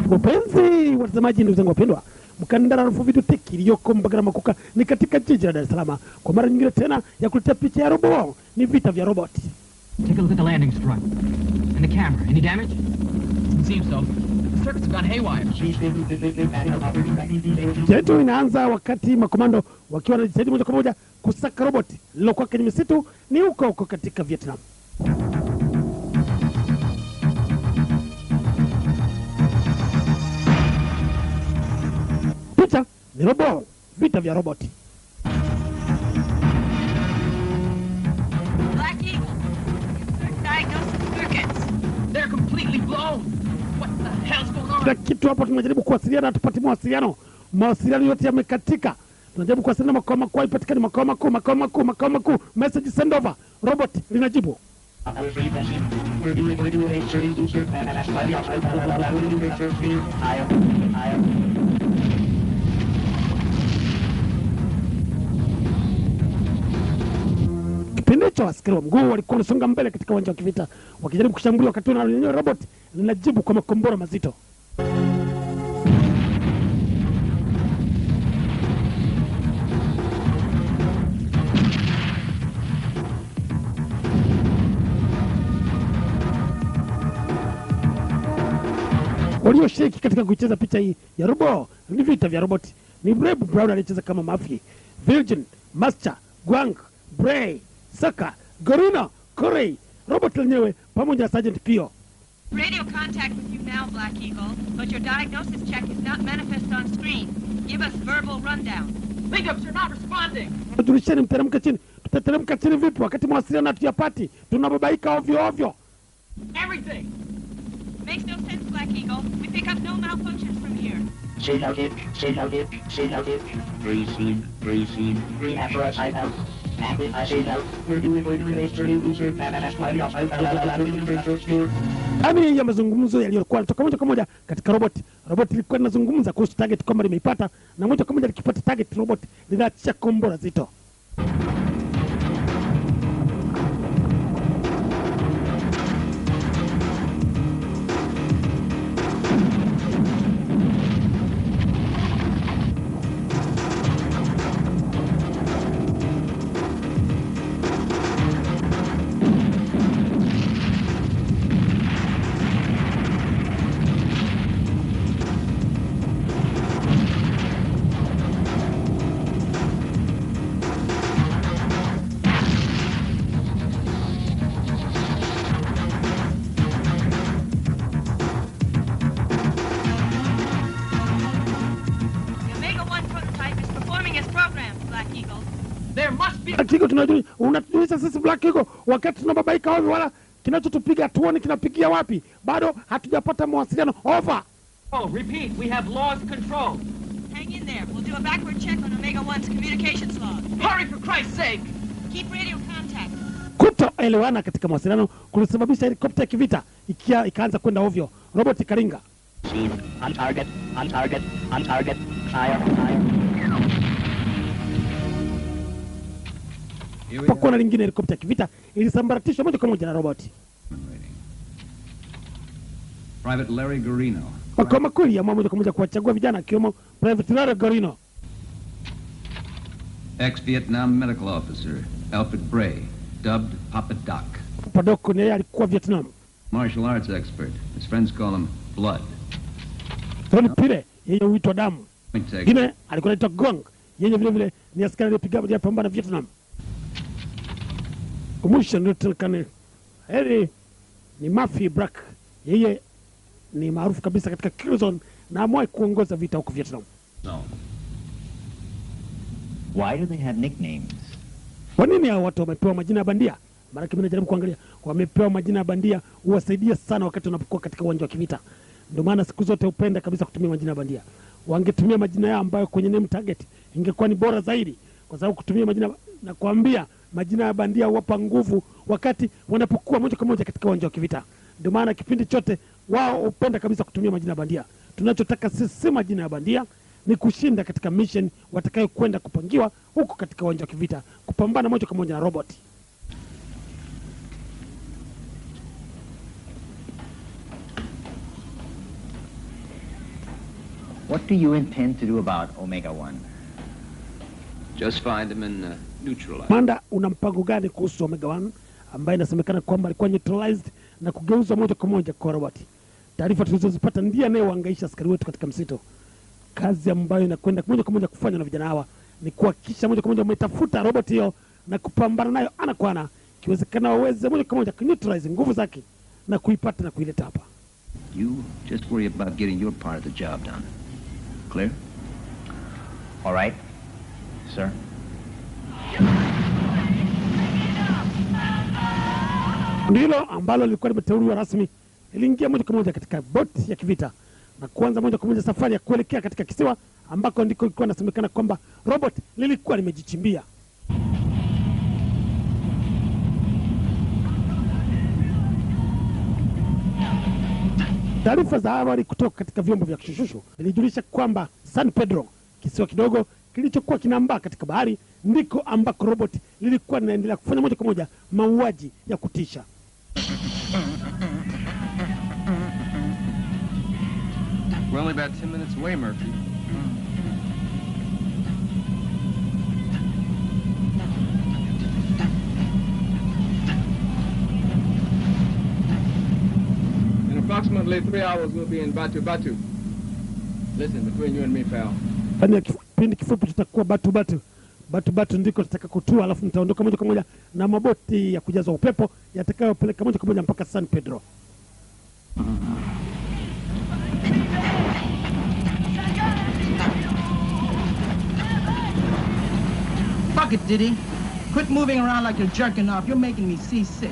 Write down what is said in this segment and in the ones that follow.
Wapenzi watazamaji, ndugu zangu wapendwa, mkandara rufu video teki iliyoko Mbagala Makuka ni katika jiji la Dar es Salaam kwa mara nyingine tena ya kuletea picha ya robo. Ni vita vya robot. Take a look at the landing strut and the camera. Any damage? It seems so. The circuits have gone haywire. Jetu inaanza wakati makomando wakiwa wanajitahidi moja kwa moja kusaka robot lilokuwa kwenye misitu ni huko katika Vietnam. Picha ni robo, vita vya robot. Black Eagle, diagnosis circuits. They're completely blown. What the hell's going on? Kila kitu hapo tunajaribu kuwasiliana, tupate mawasiliano. Mawasiliano yote yamekatika. Tunajaribu kuwasiliana makao makuu, ipatikane makao makuu. Message send over. Robot linajibu. Kipindi cha askari wa mguu walikuwa wanasonga mbele katika uwanja wa kivita wakijaribu kushambulia, wakati na lenyewe robot linajibu kwa makombora mazito. Walioshiriki katika kucheza picha hii ya robo ni vita vya robot. Ni Brave Brown alicheza kama Murphy, Virgin, Master, Guang, Bray, Saka, Gorino, Corey, robot lenyewe pamoja na Sergeant Pio. Radio contact with you now, Black Eagle, but your diagnosis check is not manifest on screen. Give us verbal rundown. Link-ups are not responding. Tulisheni mteremka chini. Tutateremka chini vipi wakati mawasiliano hatuyapati? Tunababaika ovyo. Everything. Makes no sense, Black Eagle. We pick up no malfunctions from here. Green apparatus hideout. Active hideout. Ami ya mazungumzo yaliyokuwa yanatoka moja kwa moja katika robot. Robot ilikuwa inazungumza kuhusu target kwamba limeipata, na moja kwa moja likipata target robot linaachia kombora zito. There must be... Black Eagle unatujulisha sisi Black Eagle wakati tunababaika ovyo, wala kinachotupiga tuone kinapigia wapi. Bado hatujapata mawasiliano. Over. Oh, repeat. We have lost control. Hang in there. We'll do a backward check on Omega 1's communications log. Hurry, for Christ's sake. Keep radio contact. Kutoelewana katika mawasiliano kulisababisha helikopta ya kivita ikaanza kwenda ovyo. Robot ikaringa. On target. Fire. Pakuwa na lingine helikopta ya kivita ilisambaratishwa moja kwa moja na robot. Private Larry Gorino. Makao makuu ya moja kwa moja kuwachagua vijana akiwemo Private Larry Gorino. Ex-Vietnam medical officer Alfred Bray, dubbed Papa Doc. Papa Doc ni yeye alikuwa Vietnam. Martial arts expert. His friends call him Blood. Tony Pire, yeye huitwa damu. Point taker. Gine alikuwa anaitwa Gong. Yeye vile ni askari aliyepiga pambana Vietnam. Kumwisha ndio Colonel Harry ni Murphy Black. Yeye ni maarufu kabisa katika Killzone na amewahi kuongoza vita huko Vietnam. No. Why do they have nicknames? Kwa nini hao watu wamepewa majina ya bandia? Mara kingine najaribu kuangalia. Wamepewa majina ya bandia huwasaidia sana wakati unapokuwa katika uwanja wa kivita. Ndio maana siku zote upenda kabisa kutumia majina ya bandia. Wangetumia majina yao ambayo kwenye name target ingekuwa ni bora zaidi, kwa sababu kutumia majina na kuambia majina ya bandia huwapa nguvu wakati wanapokuwa moja kwa moja katika uwanja wa kivita. Ndio maana kipindi chote wao upenda kabisa kutumia majina ya bandia. Tunachotaka sisi majina ya bandia ni kushinda katika mission watakayo kwenda kupangiwa huko katika uwanja wa kivita, kupambana moja kwa moja na robot. What do you intend to do about Omega-1? Just find him and neutralize. Manda, una mpango gani kuhusu Omega-1 ambaye inasemekana kwamba alikuwa neutralized na kugeuzwa moja kwa moja kwa robot? Taarifa tulizozipata ndiye anayewahangaisha askari wetu katika msitu. Kazi ambayo inakwenda moja kwa moja kufanya na vijana hawa ni kuhakikisha moja kwa moja umetafuta robot hiyo na kupambana nayo ana kwa ana, kiwezekana waweze moja kwa moja neutralize nguvu zake na kuipata na kuileta hapa. You just worry about getting your part of the job done. Clear? All right, sir. Ndilo ambalo lilikuwa limeteuliwa rasmi, iliingia moja kwa moja katika boti ya kivita na kuanza moja kwa moja safari ya kuelekea katika kisiwa ambako ndiko ilikuwa inasemekana kwamba robot lilikuwa limejichimbia. Taarifa za awali kutoka katika vyombo vya kishushushu zilijulisha kwamba San Pedro, kisiwa kidogo kilichokuwa kinambaa katika bahari, ndiko ambako robot lilikuwa linaendelea kufanya moja kwa moja mauaji ya kutisha. We're only about 10 minutes away, Murphy. In approximately 3 hours, we'll be in Batu Batu. Listen, between you and me, pal. Ndani ya kipindi kifupi tutakuwa Batu Batu. Batu Batu ndiko tutaka kutua, alafu nitaondoka moja kwa moja na maboti ya kujaza upepo yatakayopeleka moja kwa moja mpaka San Pedro. Fuck it, Diddy. Quit moving around like you're jerking off. You're making me seasick.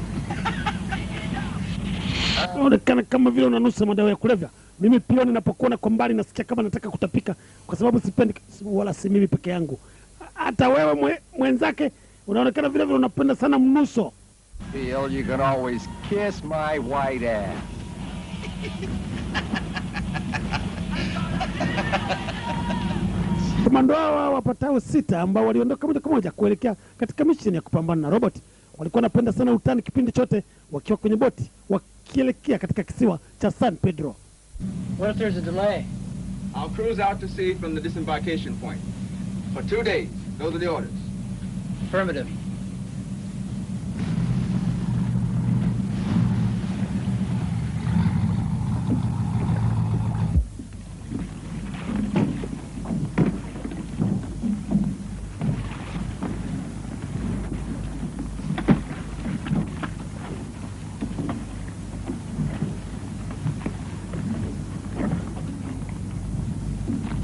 Unaonekana kama vile unanusa madawa ya kulevya. Mimi pia ninapokuona kwa mbali nasikia kama nataka kutapika, kwa sababu sipendi, wala si mimi peke yangu. Hata wewe mwenzake unaonekana vile vile unapenda sana mnuso. Bill, you can always kiss my white ass. Komando hawa wapatao 6 ambao waliondoka moja kwa moja kuelekea katika mission ya kupambana na robot walikuwa wanapenda sana utani kipindi chote wakiwa kwenye boti wakielekea katika kisiwa cha San Pedro. What if there's a delay? I'll cruise out to sea from the disembarkation point. For 2 days. Those are the orders. Affirmative.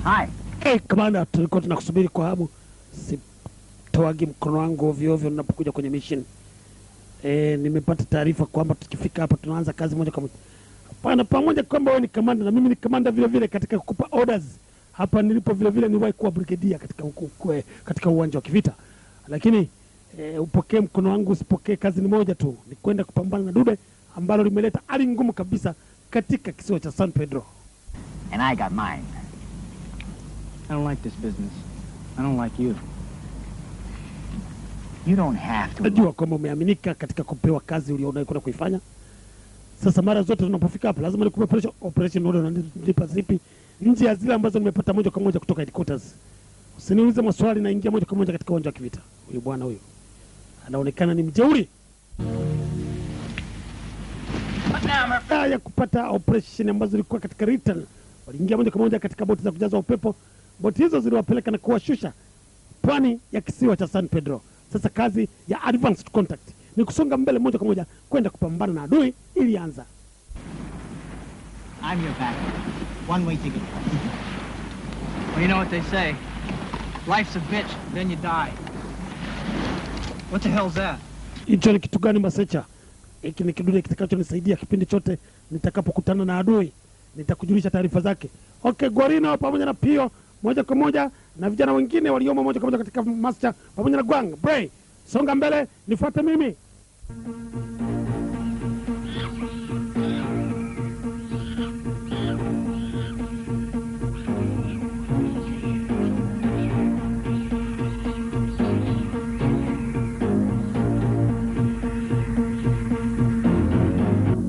Hi. Hey, kamanda, tulikuwa tunakusubiri kwa hamu. Sitoagi mkono wangu ovyo ovyo ninapokuja kwenye mission. Nimepata taarifa kwamba tukifika hapa tunaanza kazi moja kwa moja. Hapana, pamoja kwamba wewe ni kamanda na mimi ni kamanda vile vile katika kukupa orders. Hapa nilipo vile vile niwahi kuwa brigadier katika uwanja wa kivita. Lakini upokee mkono wangu, usipokee, kazi ni moja tu, ni kwenda kupambana na dude ambalo limeleta hali ngumu kabisa katika kisiwa cha San Pedro. And I got mine. I don't like this business. I don't like you. You don't have to. Najua kwamba umeaminika katika kupewa kazi ulionayokwenda kuifanya. Sasa mara zote tunapofika hapa lazima nikupe operation order na nilipa zipi nje ya zile ambazo nimepata moja kwa moja kutoka headquarters. Usiniulize maswali, na ingia moja kwa moja katika uwanja wa kivita. Huyu bwana huyu anaonekana ni mjeuri. Ya kupata operation ambazo zilikuwa katika return, waliingia moja kwa moja katika boti za kujaza upepo. Boti hizo ziliwapeleka na kuwashusha pwani ya kisiwa cha San Pedro. Sasa kazi ya advanced contact ni kusonga mbele moja kwa moja kwenda kupambana na adui ilianza. I'm your back. One way ticket. Well, you know what they say. Life's a bitch, then you die. What the hell's that? Hicho ni kitu gani Masecha? Hiki ni kidude kitakachonisaidia kipindi chote nitakapokutana na adui. Nitakujulisha taarifa zake. Okay, Gorino pamoja na Pio moja kwa moja na vijana wengine waliomo moja kwa moja katika master pamoja na Gwang. Bray, songa mbele, nifuate mimi.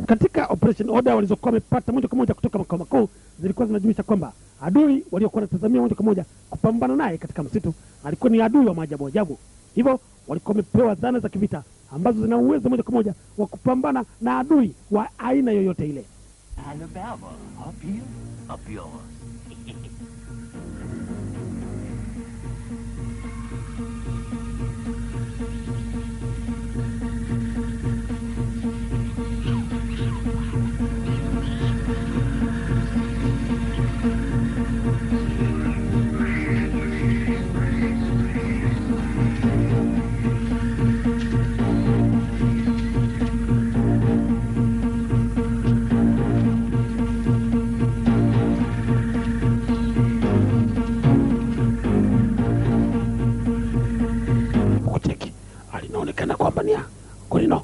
Katika operation order walizokuwa wamepata moja kwa moja kutoka makao makuu zilikuwa zinajulisha kwamba adui waliokuwa wanatazamia moja kwa moja kupambana naye katika msitu alikuwa ni adui wa maajabu ajabu. Hivyo walikuwa wamepewa zana za kivita ambazo zina uwezo moja kwa moja wa kupambana na adui wa aina yoyote ile. Alabama, up here, up yours. Alinaonekana kwamba ni Golino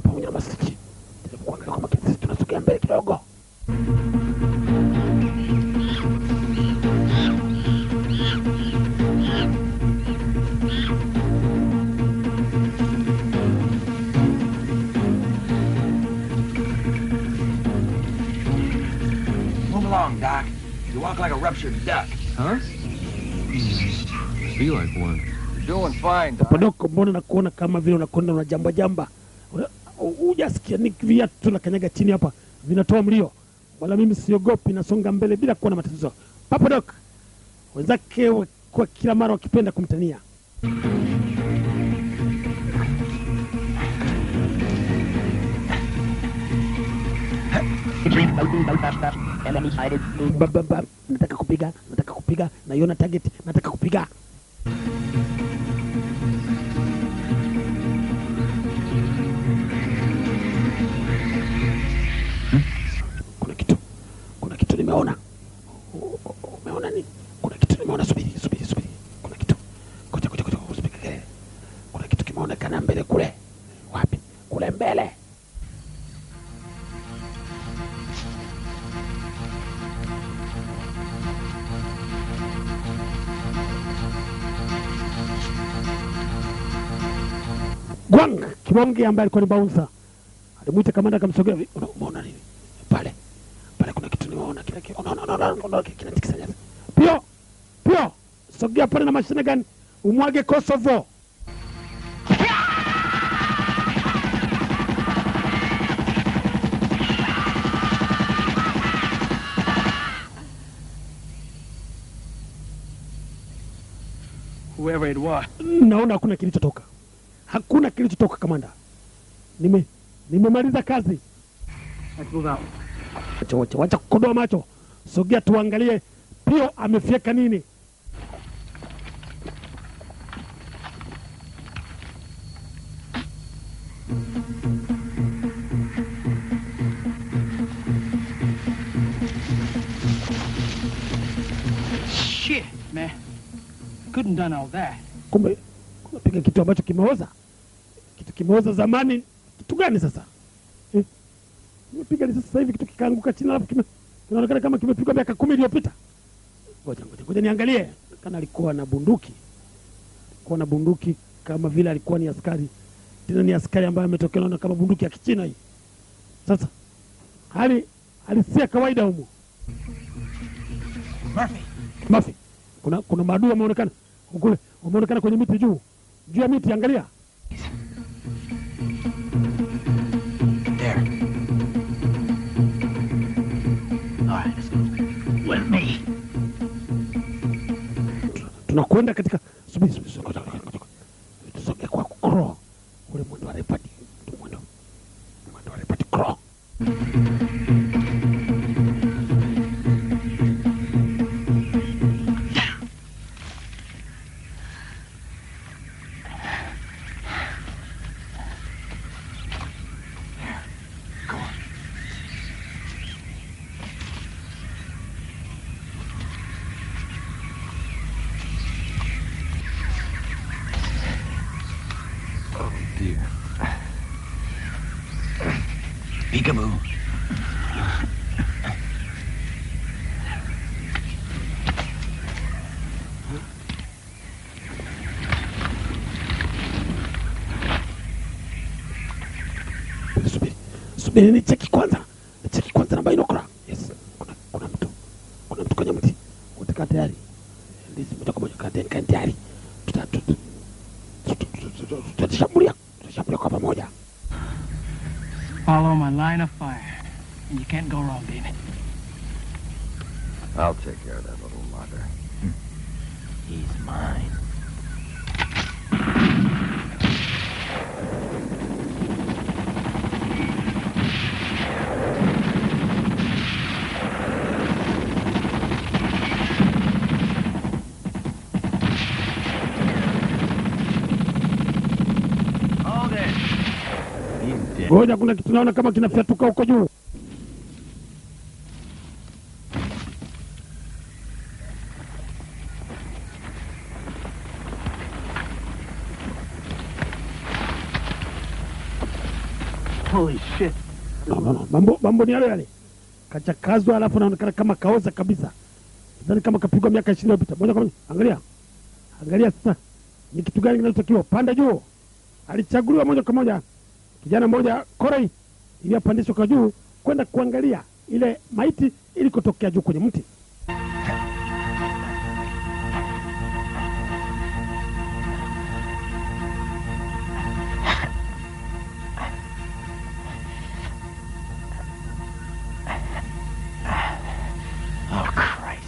pamoja na Masiki. Jaribu kuangalia kama sisi tunasogea mbele kidogo. Move along, Doc. You walk like a ruptured duck. Huh? Feel like one. Doing fine, Doc. Padoko, mbona nakuona kama vile unakwenda unajamba jamba? Hujasikia ni viatu tunakanyaga chini hapa vinatoa mlio. Wala mimi siogopi, nasonga mbele bila kuwa na matatizo. Papa Doc, wenzake kwa kila mara wakipenda kumtania. Enemy sighted. Nataka kupiga, naiona target, nataka kupiga. Kuna kitu nimeona. Umeona nini? Kuna kitu nimeona, subiri. Kuna kitu. Ngoja usipige. Kuna kitu kimeonekana mbele kule. Wapi? Kule mbele. Gwang, Kibonge ambaye alikuwa ni bouncer. Alimuita kamanda akamsogea. Umeona nini? Pale kuna kitu nimeona kile kitu. Unaona kinatikisa nyasi. Pio, sogea pale na mashine gani? Umwage Kosovo. Whoever it was. Naona hakuna kilichotoka kamanda. Nimemaliza kazi. Let's move out. Wacha kukodoa macho. Sogea tuangalie Pio amefyeka nini. Shit, man. Couldn't done all that. Kumbe piga kitu ambacho kimeoza. Kitu kimeoza zamani. Kitu gani sasa? Nimepiga sasa hivi kitu kikaanguka chini alafu kinaonekana kama kimepigwa miaka 10 iliyopita. Ngoja niangalie. Kana alikuwa na bunduki. Kama vile alikuwa ni askari. Tena ni askari ambaye ametokea naona kama bunduki ya Kichina hii. Sasa halisia kawaida humo. Murphy. Kuna maadui wameonekana. Kule wameonekana kwenye miti juu ya miti, angalia. There. All right, let's go. With me. Tunakwenda katika subiri. Tusogee kwa Crow. Ule mwendo wa repati. Mwendo wa repati Crow. Peekaboo. Subiri ni cheki kwanza na binokula. Yes. Kuna mtu tu kwenye mti. Utakaa tayari. Ndizi moja kwa moja kaa tayari. Tutashambulia kwa pamoja. Follow my line of fire, and you can't go wrong, David. I'll take care of that little mugger. He's mine. Hold it. He's dead. Ngoja, kuna kitu naona kama kinafyatuka huko juu. Holy shit. No. Mambo ni yale yale. Kachakazwa alafu naonekana kama kaoza kabisa. Sidhani kama kapigwa miaka 20 iliyopita. Moja kwa moja. Angalia sasa. Ni kitu gani kinachotakiwa? Panda juu. Alichaguliwa moja kwa moja. Kijana mmoja Korei ili apandishwe kwa juu kwenda kuangalia ile maiti ili kutokea juu kwenye mti. Oh, Christ.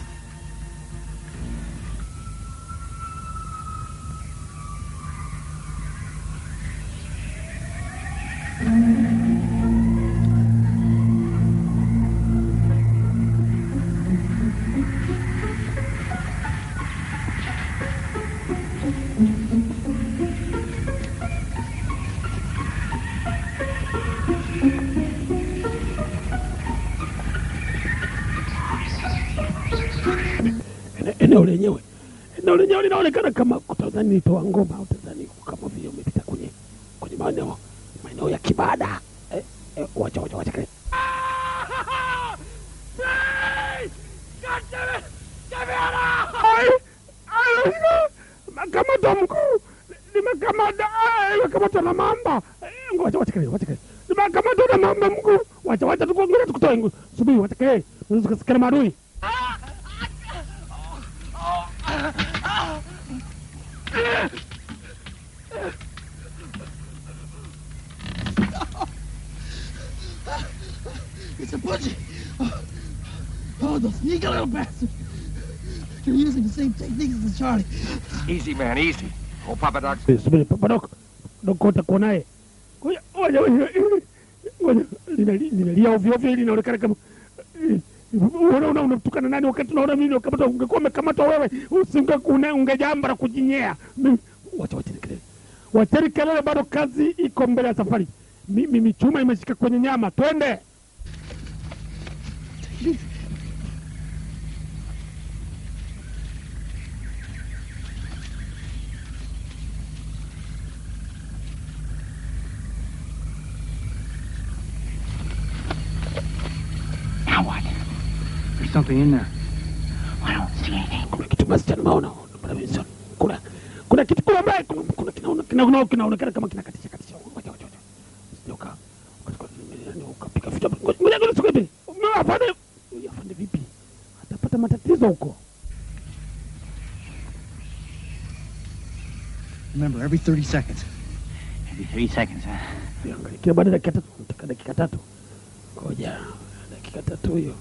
Eneo lenyewe linaonekana kama kutazani nitoa ngoma au tazani kama vile umepita kwenye maeneo ya kibada. Wacha. Makamata mkuu. Nimekamata na mamba. Wacha kile. Nimekamata na mamba mkuu. Wacha tukuongea tukutoe. Subiri wacha kile. Unaweza kusikia maadui. It's a budgie. Oh, the sneaky little bastard. You're using the same techniques as the Charlie. Easy, man, easy. Oh, Papa Doc. Subiri Papa Doc. Doc utakuwa naye. Ngoja. Linalia ovyo ili inaonekana kama unatukana nani wakati unaona mimi kama ungekuwa umekamatwa wewe ungejamba la kujinyea. Wacha kelele, bado kazi iko mbele ya safari. Mimi chuma imeshika kwenye nyama. Twende. Now what? There's something in there. I don't see anything. Kuna kitu basi cha maana. Kuna kitu kule mbele. Kuna kinaonekana kama kinakatisha. Wacha. Sitoka. Ukapika vitu. Ngoja nisukebe. Afande vipi? Atapata matatizo huko. Remember, every 30 seconds. Every 30 seconds, huh? Kila baada ya dakika tatu. Ngoja. Dakika 3 hiyo.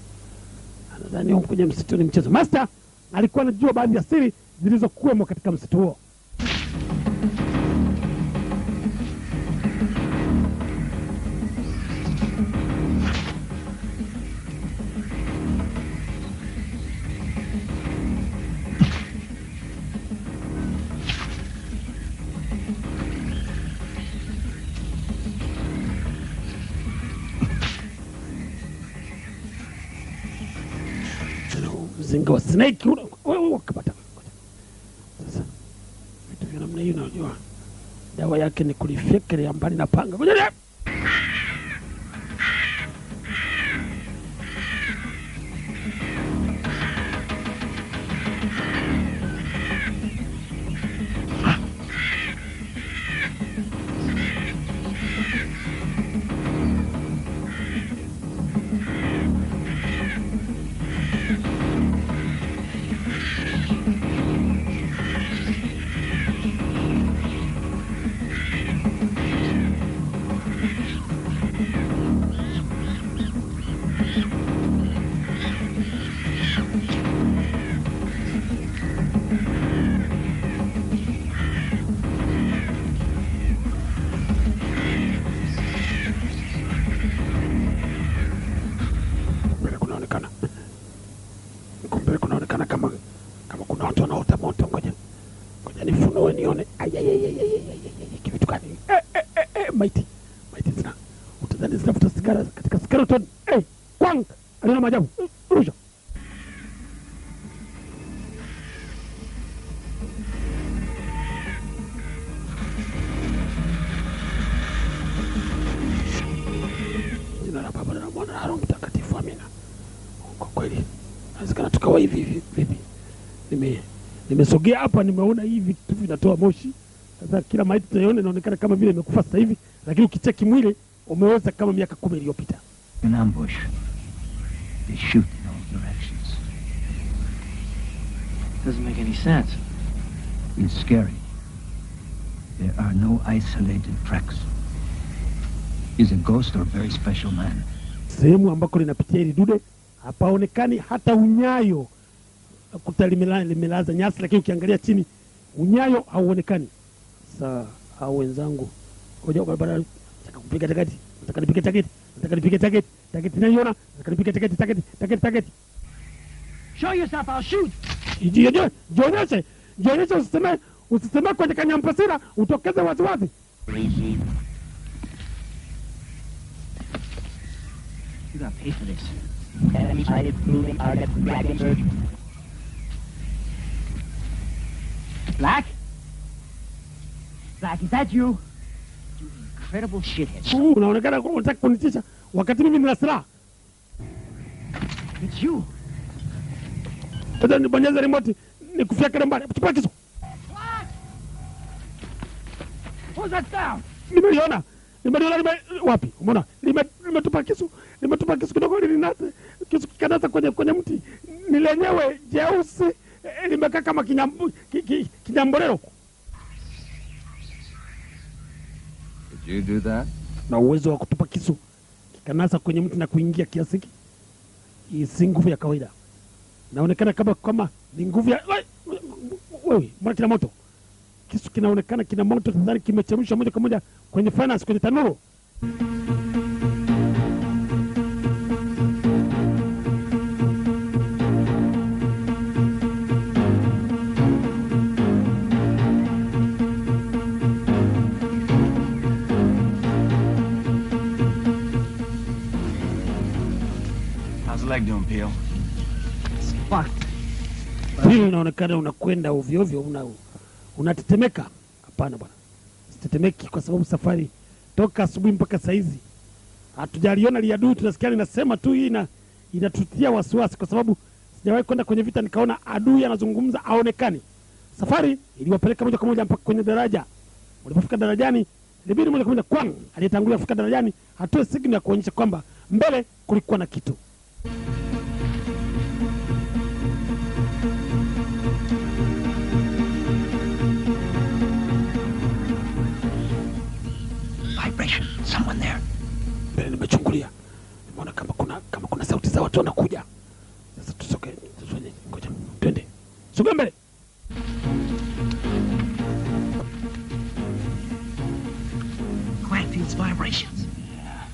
Anadhani huko kwenye msitu ni mchezo. Master alikuwa anajua baadhi ya siri zilizokuwemo katika msitu huo. Mzinga wa snake wakapata. Sasa vitu vya namna hiyo unajua dawa yake ni kulifyekelea mbali na panga. Ngoja. Rusha. Jina la Baba na la Mwana na Roho Mtakatifu, amina. Kwa kweli inawezekana tukawa hivi vipi? Nimesogea hapa, nimeona hivi vitu vinatoa moshi. Sasa kila maiti tunaiona inaonekana kama vile imekufa sasa hivi, lakini ukicheki mwili umeoza kama miaka 10 iliyopita. An ambush. They shoot in all directions. Doesn't make any sense. It's scary. There are no isolated tracks. He's a ghost or a very special man. Sehemu ambako linapitia hili dude hapaonekani hata unyayo. Kuta limelaza nyasi, lakini ukiangalia chini unyayo hauonekani. Sasa hao wenzangu ngoja barabara, nataka kupiga taketi, nataka nipige taketi, nataka nipige taketi, taketi naiona, nataka nipige taketi, taketi. Show yourself, I'll shoot. Jionyeshe, usiseme kwenye kanyampasira, utokeze waziwazi. You gotta pay for this. Enemy sighted, moving target, Dragonbird. Black? Black, is that you? You incredible shithead. Unaonekana unataka kunitisha wakati mimi nina silaha. It's you. Sasa nibonyeze remote nikufia kile mbali. Chukua kisu. Who's that down? Nimeliona wapi? Umeona? Limetupa kisu kidogo lilinasa. Kisu kikanasa kwenye mti. Ni lenyewe jeusi, limekaa kama kinyamborero. Did you do that? Na uwezo wa kutupa kisu kikanasa kwenye mti na kuingia kiasi hiki. Hii si nguvu ya kawaida. Naonekana kama ni nguvu ya wewe, mbona kina moto? Kisu kinaonekana kina moto, tayari kimechemshwa moja kwa moja kwenye furnace, kwenye tanuru. How's the leg doing, Peel? Fuck. Hii unaonekana unakwenda ovyo ovyo, unatetemeka. Hapana bwana, sitetemeki kwa sababu safari toka asubuhi mpaka saa hizi hatujaliona liadui. Tunasikia linasema tu, hii inatutia wasiwasi kwa sababu sijawahi kwenda kwenye vita nikaona adui anazungumza aonekani. Safari iliwapeleka moja kwa moja mpaka kwenye daraja. Walipofika darajani, ilibidi moja kwa moja kwang aliyetangulia kufika darajani atoe signal ya kuonyesha kwamba mbele kulikuwa na kitu. Vibration. Someone there. Mbele nimechungulia. Nimeona kama kuna sauti za watu wanakuja. Sasa tusoge, tufanye ngoja. Twende. Sogea mbele. Clank feels vibrations. Yeah,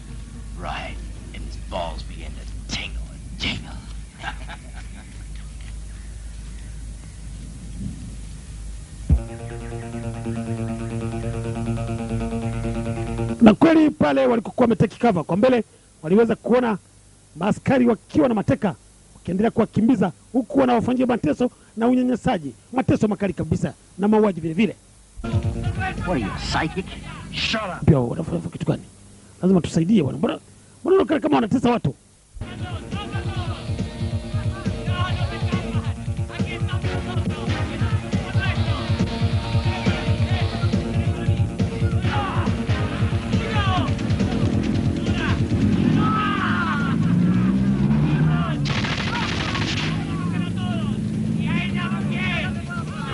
right. And his balls begin to tingle and jingle. Na kweli pale walikokuwa wameteki cover kwa mbele, waliweza kuona maaskari wakiwa na mateka wakiendelea kuwakimbiza, huku wanawafanyia mateso na unyanyasaji, mateso makali kabisa na mauaji vile vile. What are you, psychic? Shut up. Pia wanafanya kitu gani? Lazima tusaidie bwana. Mbona unaonekana kama wanatesa watu?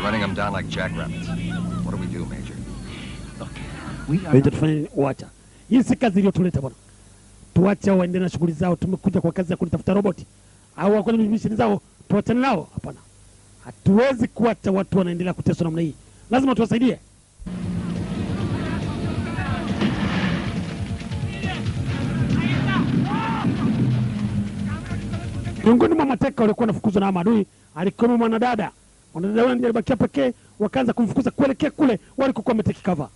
Running them down like jackrabbits. What do we do, Major? Look, we are... Tufanye uacha. Hii si kazi iliyotuleta bwana. Tuache waendelee na shughuli zao. Tumekuja kwa kazi ya kunitafuta roboti. Au wako na misheni zao, tuachane nao. Hapana. Hatuwezi kuacha watu wanaendelea kuteswa namna hii. Lazima tuwasaidie. Miongoni mwa mateka walikuwa wanafukuzwa na maadui alikuwa mwanadada. Mwanadada huyo ndiye alibakia pekee, wakaanza kumfukuza kuelekea kule walikokuwa wameteki cover.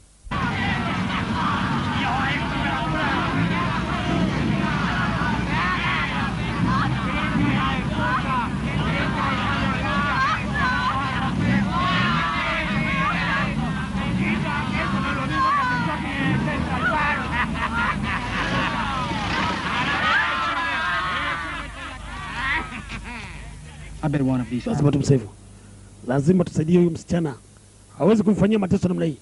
I bet one of these. Lazima tumsave, lazima tusaidie huyu msichana, hawezi kumfanyia mateso namna hii.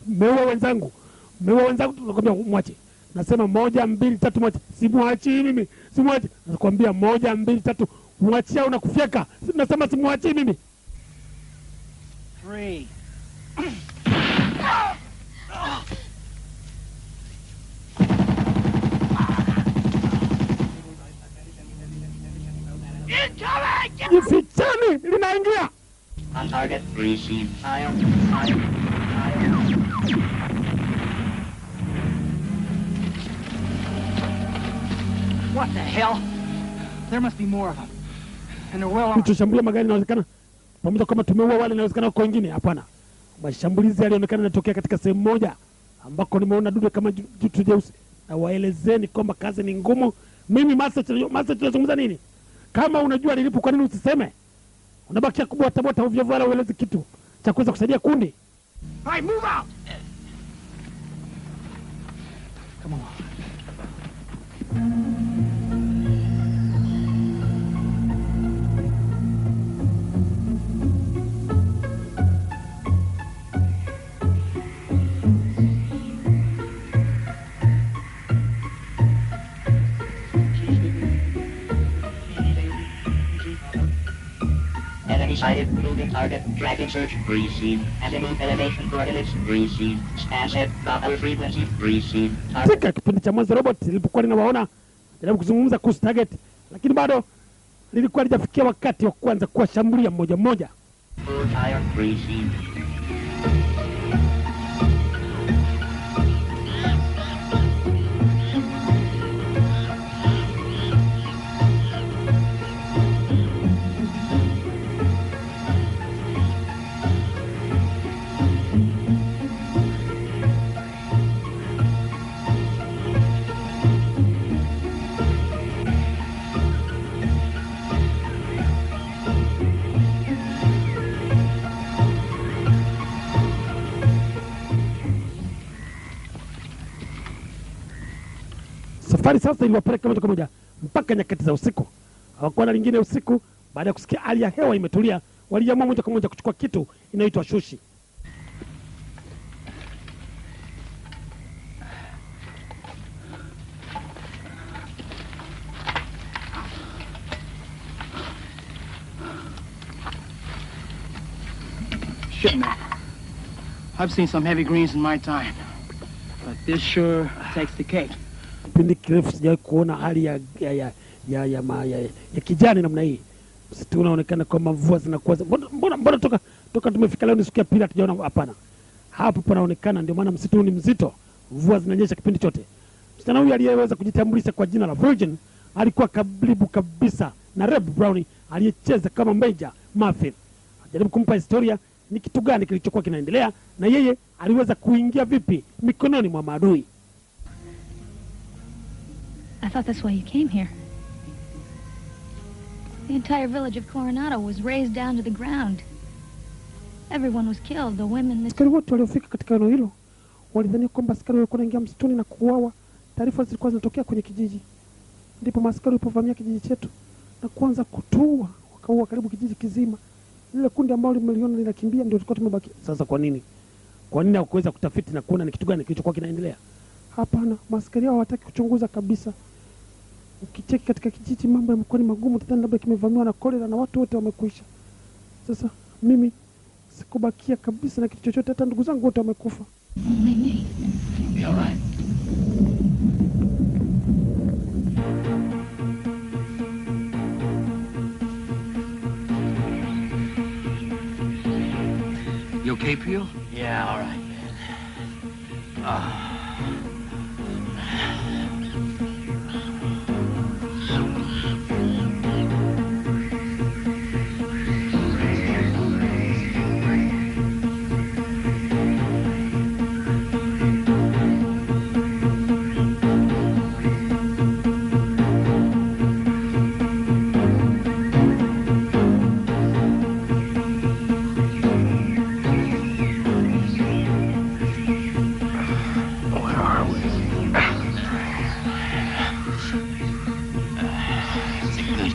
Meua wenzangu, tunakwambia mwache. Nasema 1, 2, 3 mwache. Simwachi mimi, simwachi. Nakwambia 1, 2, 3 mwachi au nakufyeka. Nasema simwachi mimi. 3. Jificheni, linaingia. On target, receive fire. What the hell? There must be more of them. And they're well armed. Tushambulia magari inawezekana. Pamoja kama tumeua wale inawezekana kwa wengine, hapana. Mashambulizi yalionekana yanatokea katika sehemu moja ambako nimeona dude kama jitu jeusi. Na waelezeni kwamba kazi ni ngumu. Mimi master tunazungumza nini? Kama unajua lilipo, kwa nini usiseme? Unabakia kubota ovyo wala ueleze kitu cha kuweza kusaidia kundi. Hey, move out! Come on. Enemy sighted, moving target, tracking search, receive. Azimuth elevation coordinates, receive. Scan set, Doppler frequency, receive. Katika kipindi cha mwanzo robot lilipokuwa linawaona jaribu kuzungumza kuhusu target, lakini bado lilikuwa halijafikia wakati wa kwanza kuwashambulia mmoja mmoja. Full tire, receive. Safari sasa iliwapeleka moja kwa moja mpaka nyakati za usiku. Hawakuwa na lingine usiku. Baada ya kusikia hali ya hewa imetulia, waliamua moja kwa moja kuchukua kitu inaitwa shushi. Shit, man. I've seen some heavy greens in my time, but this sure takes the cake. Kipindi kirefu sijawahi kuona hali ya kijani namna hii. Msitu unaonekana kwamba mvua zinakuwa. Mbona toka tumefika leo ni siku ya pili hatujaona? Hapana. Hapo panaonekana, ndio maana msitu ni mzito. Mvua zinanyesha kipindi chote. Msichana huyu aliyeweza kujitambulisha kwa jina la Virgin alikuwa karibu kabisa na Reb Brown aliyecheza kama Major Muffin. Ajaribu kumpa historia ni kitu gani kilichokuwa kinaendelea na yeye aliweza kuingia vipi mikononi mwa maadui. I thought that's why you came here. The entire village of Coronado was razed down to the ground. Everyone was killed, the women, the... Askari wote waliofika katika eneo hilo walidhani kwamba askari walikuwa wanaingia msituni na kuuawa. Taarifa zilikuwa zinatokea kwenye kijiji. Ndipo maaskari walipovamia kijiji chetu na kuanza kutua, wakaua karibu kijiji kizima. Lile kundi ambalo limeliona linakimbia ndio tulikuwa tumebaki. Sasa kwa nini? Kwa nini hakuweza kutafiti na kuona ni kitu gani kilichokuwa kinaendelea? Hapana, maaskari hao hawataki kuchunguza kabisa. Ukicheki katika kijiji mambo yamekuwa ni magumu, tena labda kimevamiwa na kolera na watu wote wamekwisha. Sasa mimi sikubakia kabisa na kitu chochote, hata ndugu zangu wote wamekufa. You all right? You okay, Peel? Yeah, all right, man.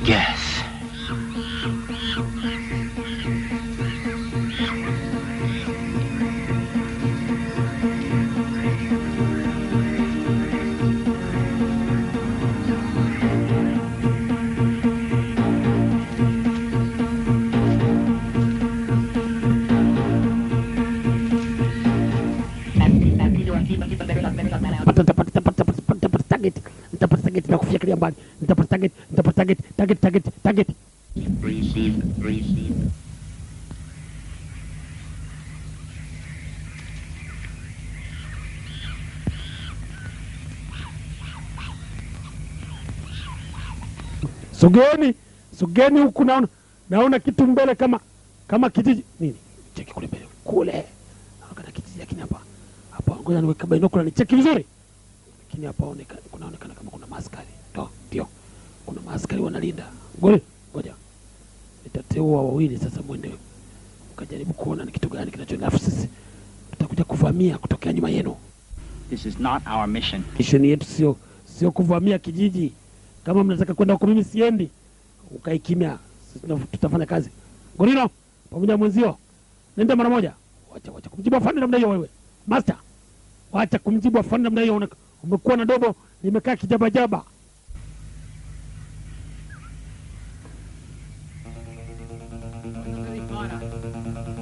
guess. Nitapata target na kufikiria mbali. Nitapata target. Receive. Sogeni huku, naona kitu mbele kama kijiji. Nini? Cheki kule mbele. Kule. Naona kijiji, lakini hapa ngoja niweke binokula nicheki vizuri. Lakini hapa kunaonekana kama kuna maaskari. Ndio. Kuna maaskari wanalinda. Ngoja. Nitateua wawili sasa, mwende mkajaribu kuona ni kitu gani kinachoendelea. Sisi tutakuja kuvamia kutokea nyuma yenu. This is not our mission. Mission yetu sio kuvamia kijiji. Kama mnataka kwenda huko, mimi siendi. Ukae kimya. Sisi tutafanya kazi. Gorino, pamoja mwenzio. Nenda mara moja. Wacha kumjibu afande namna hiyo wewe. Master. Wacha kumjibu afande namna hiyo. Umekuwa na dobo limekaa kijabajaba.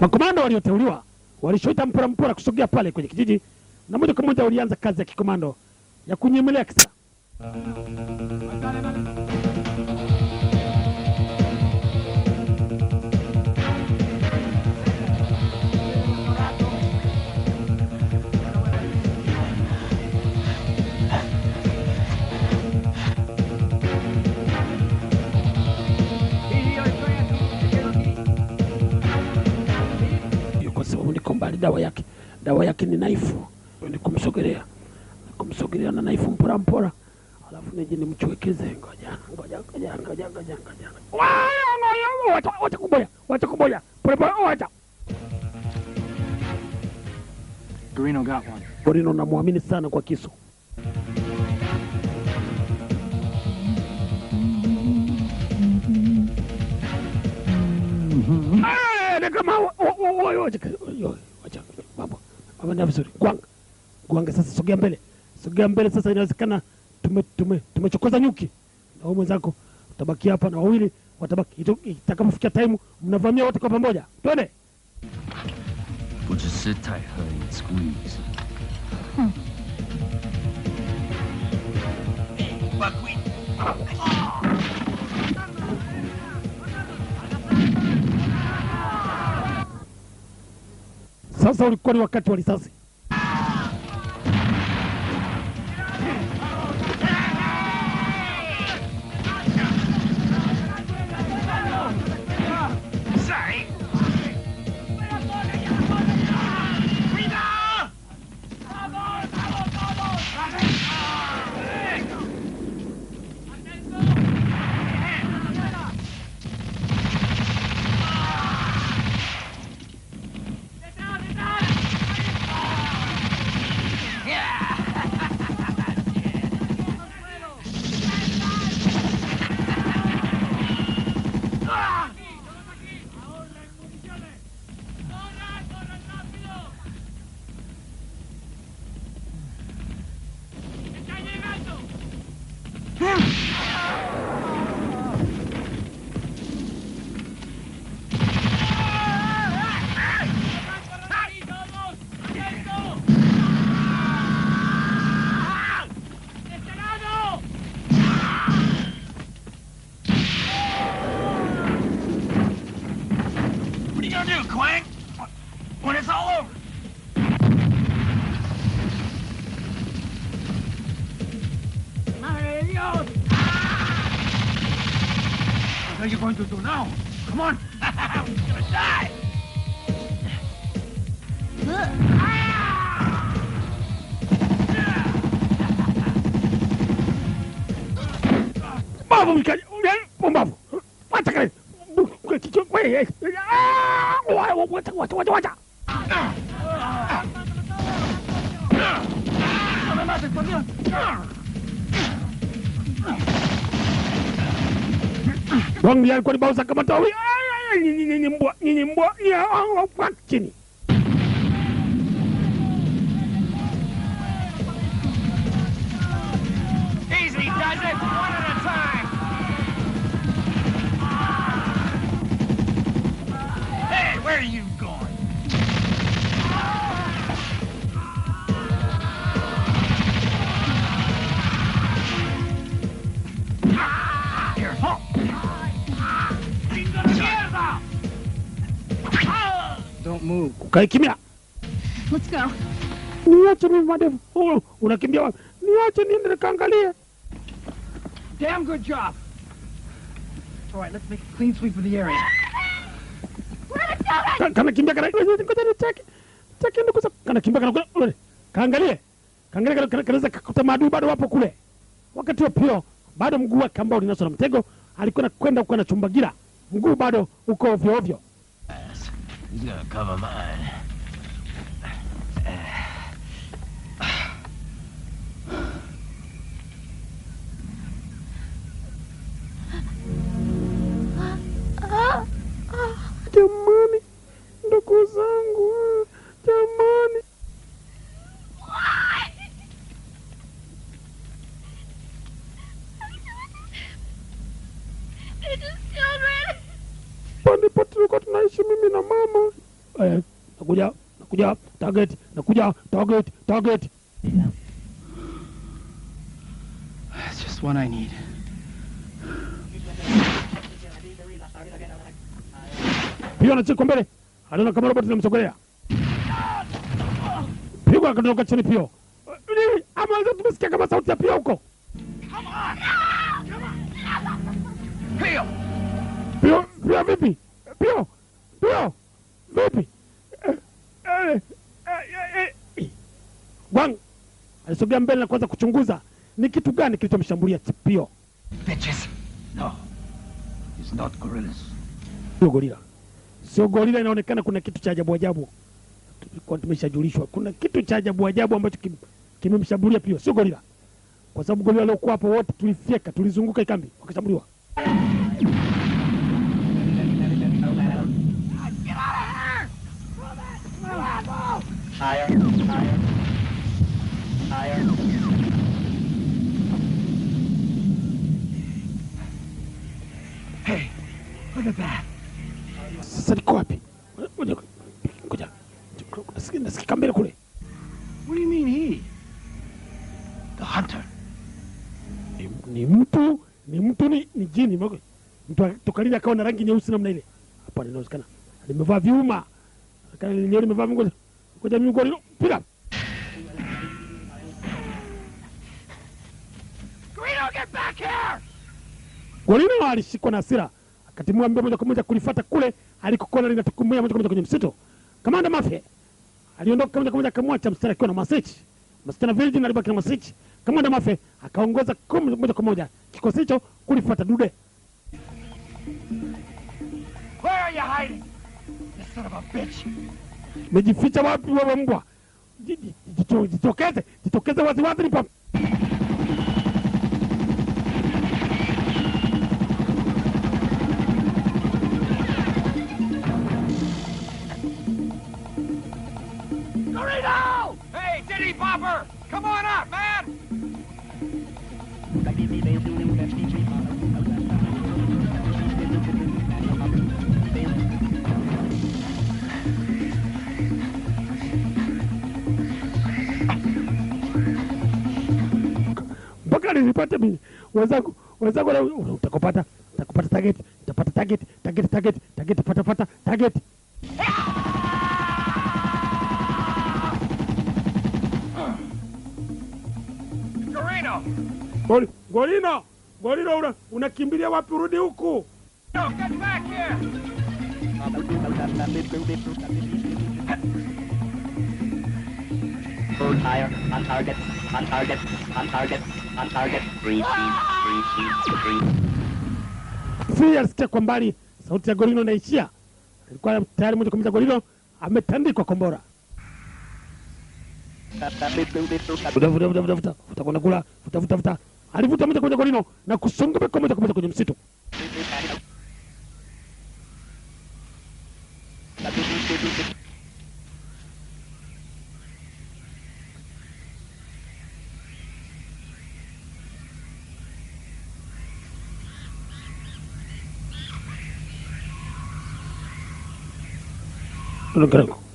Makomando walioteuliwa walishoita mpora kusogea pale kwenye kijiji, na moja kwa moja walianza kazi ya kikomando ya kunyemelea kisa. Dawa yake ni naifu. Ni kumsogelea na naifu mpora. Alafu nije nimchwekeze. Ngoja. Wacha kuboya. Pole. Wacha. Gorino got one. Gorino namwamini sana kwa kisu. Wacha mambo ndio vizuri. Gwanga sasa, sogea mbele sasa. Inawezekana tumechokoza nyuki, na wewe mwenzako utabaki hapa, na wawili watabaki. Itakapofikia time mnavamia wote kwa pamoja. Twende. Just sit tight, honey, and squeeze. Sasa ulikuwa ni wakati wa risasi. What are you going to do now? Come on! We're gonna die! Babu mkaji, babu. Wacha kale. Wacha. Wang alikuwa ni Bowser kama tawi. Nyinyi mbwa, kwa chini. Easy does it, one at a time. Hey, where are you going? Here, halt. Don't move. Ukae kimya. Let's go. Niache mimi madevu. Unakimbia wapi? Niache niende nikaangalie. Damn good job. All right, let's make a clean sweep of the area. Kana kimbia kana ngoja nicheke. Cheke ndio kusa kana kimbia kana kaangalie. Kaangalie kanaweza kukuta maadui bado wapo kule. Wakati wa pio bado mguu wake ambao ulinaswa na mtego alikuwa anakwenda huko anachumbagira. Mguu bado uko ovyo ovyo. He's gonna cover mine. Jamani, ndugu zangu, jamani. Pande pote tulikuwa tunaishi mimi na mama. Nakuja, target. That's just one I need. Pio anacheka mbele. Aliona kama robot linamsogelea. Pio akatoka chini Pio. Ama tumesikia kama sauti ya Pio huko. Pio vipi? Pio vipi? Wang alisogea mbele na kuanza kuchunguza ni kitu gani kilichomshambulia Pio. Bitches. No. It's not gorillas. Sio gorila, inaonekana kuna kitu cha ajabu. Tulikuwa tumeshajulishwa kuna kitu cha ajabu ambacho kimemshambulia Pio, sio gorila. Kwa sababu gorila waliokuwa hapo wote tulifyeka, tulizunguka ikambi wakashambuliwa. Higher. Hey, look at that. Sasa niko wapi? Ngoja. Nasikia mbele kule. What do you mean he? The hunter. Ni mtu ni jini. Mtu tokalile akawa na rangi nyeusi namna ile. Hapa inaonekana. Nimevaa viuma. Kana leo nimevaa ngoja. Ngoja mimi gorilo. Piga. Greedo, get back here! Gorilo alishikwa na hasira. Akatimua mbio moja kwa moja kulifuata kule alikokona linatokomea moja kwa moja kwenye msitu. Kamanda Mafia aliondoka moja kwa moja akamwacha mstari akiwa na message. Msichana Virgin alibaki na message. Kamanda Mafia akaongoza moja kwa moja kikosi hicho kulifuata dude. Where are you hiding? You son of a bitch! Mejificha wapi wewe mbwa? Jitokeze wazi nipa. Greedo! Hey, Diddy Bopper! Come on up, man! Mpaka nilipata mimi. Wenzangu utakopata target, utapata target, pata target. Gorino unakimbilia wapi? Urudi huku. No, get back here! Hold higher, on target. Free alisikia kwa mbali sauti ya Gorino inaishia. Alikuwa tayari moja kwa moja Gorino ametandikwa kombora. Vuta. Alivuta moja kwa moja Gorino na kusonga moja kwa moja kwenye msitu.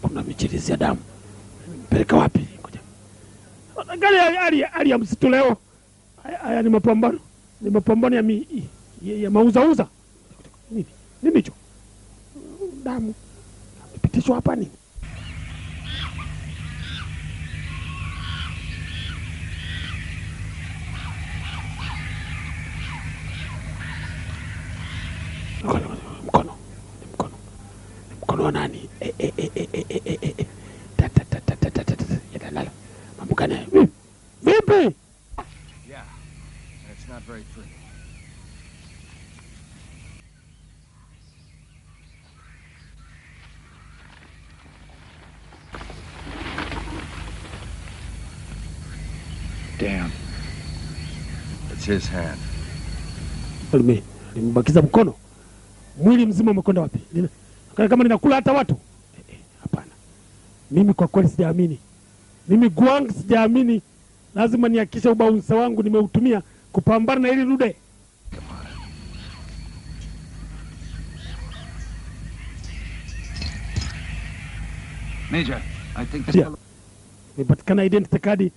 Kuna michirizi ya damu. Peleka wapi? Angalia hali ya msitu leo. Haya ni mapambano. Ni mapambano ya mauza. Nini hicho? Damu. Pitishwa hapa nini? Mkono wa nani? Yatalala. Mambo gani? Vipi? Yeah, and it's not very pretty. Damn. It's his hand. Limebakiza mkono. Mwili mzima umekwenda wapi? Kama ninakula hata watu? Hapana. Mimi kwa kweli sijaamini. Mimi Guang sijaamini. Lazima nihakikishe ubaunsa wangu nimeutumia kupambana na hili dude. Major, I think this fellow... Nimepatikana identity card.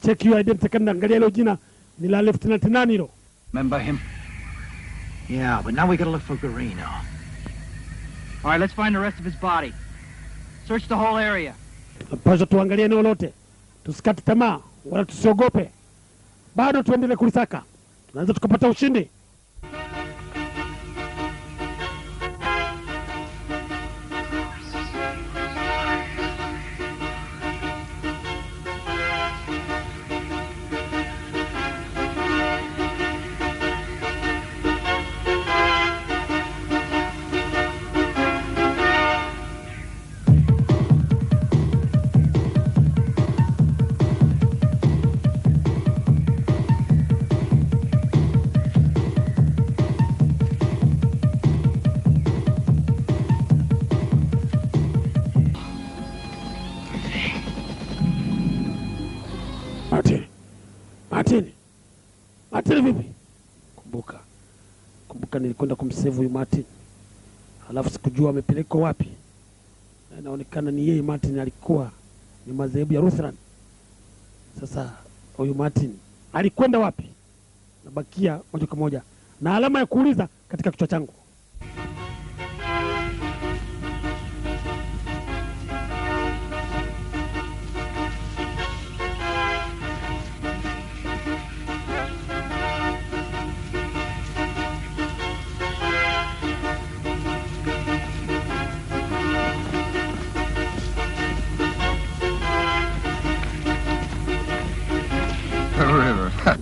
Check your identity card, angalia hilo jina ni la Lieutenant nani hilo? Remember him? Yeah, but now we gotta look for Garino. All right, let's find the rest of his body. Search the whole area. Pasha tuangalie eneo lote. Tusikate tamaa wala tusiogope. Bado tuendelee kulisaka. Tunaweza tukapata ushindi. Martin vipi? Kumbuka nilikwenda kumsave huyu Martin. Halafu sikujua amepelekwa wapi. Na inaonekana ni yeye Martin alikuwa ni madhehebu ya Lutheran. Sasa huyu Martin alikwenda wapi? Nabakia moja kwa moja na alama ya kuuliza katika kichwa changu.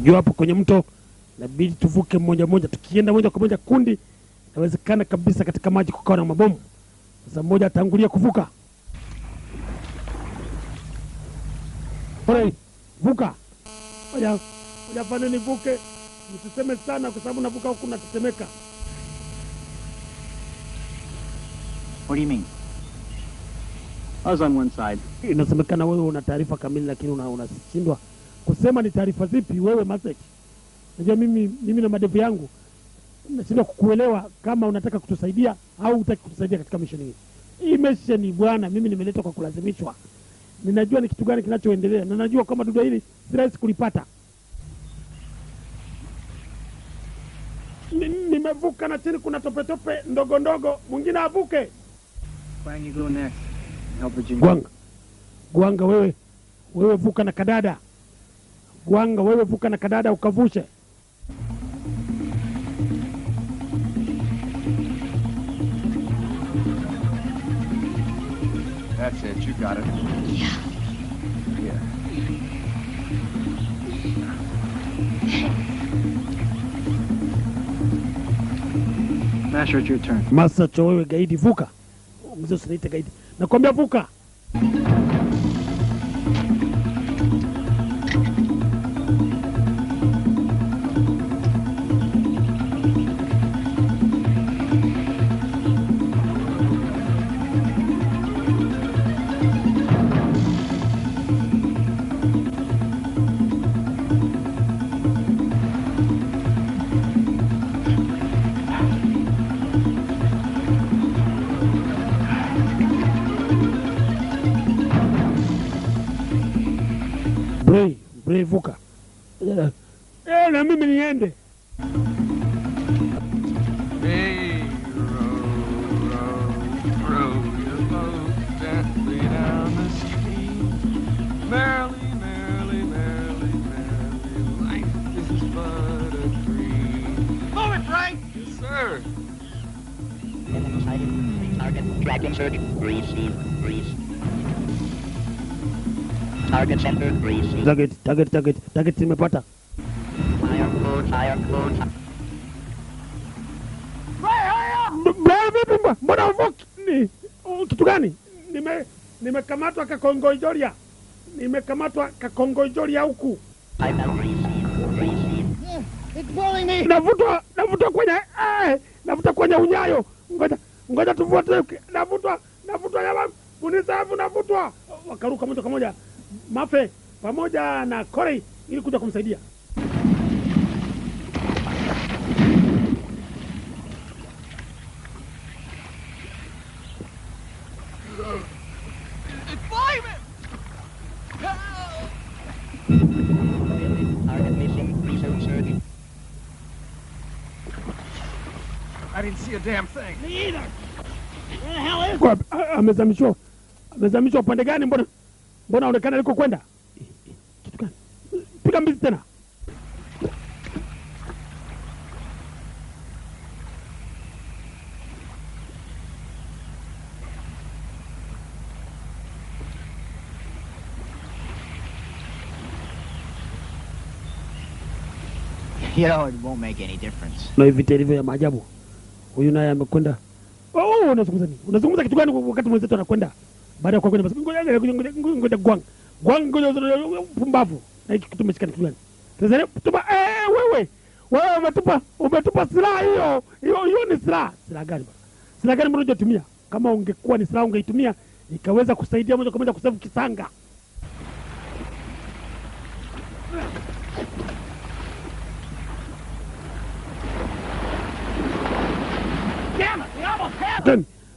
Jua hapo kwenye mto, inabidi tuvuke mmoja mmoja. Tukienda moja kwa moja kundi, inawezekana kabisa katika maji kukawa na mabomu. Sasa mmoja atangulia kuvuka. Pole, vuka. Moja fanya nivuke. Msiseme sana kwa sababu navuka huku natetemeka. What do you mean? I was on one side. Inasemekana wewe una taarifa kamili lakini unashindwa kusema ni taarifa zipi wewe Masek. Najua mimi na madevu yangu nashindwa kukuelewa kama unataka kutusaidia au hutaki kutusaidia katika mission hii. Hii mission bwana, mimi nimeletwa kwa kulazimishwa. Ninajua ni kitu gani kinachoendelea na najua kama dudu hili si rahisi kulipata. Nimevuka na chini kuna tope ndogo ndogo, mwingine avuke. Where you go next? Help Virginia. Guanga wewe vuka na kadada. Guanga wewe vuka na kadada ukavushe. That's it, you got it. Yeah. Yeah. Masher, it's your turn. Masacho wewe gaidi vuka. Mzee usiniite gaidi. Nakwambia vuka. niende. Hey, row your boat gently down the stream. Merrily, merrily, merrily, merrily, life is but a dream. Move it, Frank! Yes, sir. Target tracking search. Receive. Target center. Receive. Target nimepata. Fire code. Vipi mbona uvuki? Kitu gani? Nimekamatwa Kakongoijoria. Nimekamatwa Kakongoijoria huku. It's pulling me! Navutwa kwenye unyayo. Ngoja tuvute. Navutwa yaba. Unisafu navutwa. Wakaruka moja kwa moja. Mafe pamoja na Corey ili kuja kumsaidia. It's flying me! Target missing. Resume search. I didn't see a damn thing. Me either. Where the hell is it? Amezamishwa upande gani? Mbona aonekana aliko kwenda? Kitu gani? Piga mbizi tena. You know, it won't make any difference. Na hivi ilivyo ya maajabu. Huyu naye amekwenda. Unazungumza nini? Unazungumza kitu gani wakati mwenzetu anakwenda? Baada ya kwa kwenye basi. Ngoja gwang pumbavu. Na hiki kitu umeshika kitu gani? Sasa tupa wewe umetupa silaha hiyo. Hiyo ni silaha. Silaha gani bwana? Silaha gani mbona hujatumia? Kama ungekuwa ni silaha ungeitumia ikaweza kusaidia moja kwa moja kusevu kisanga.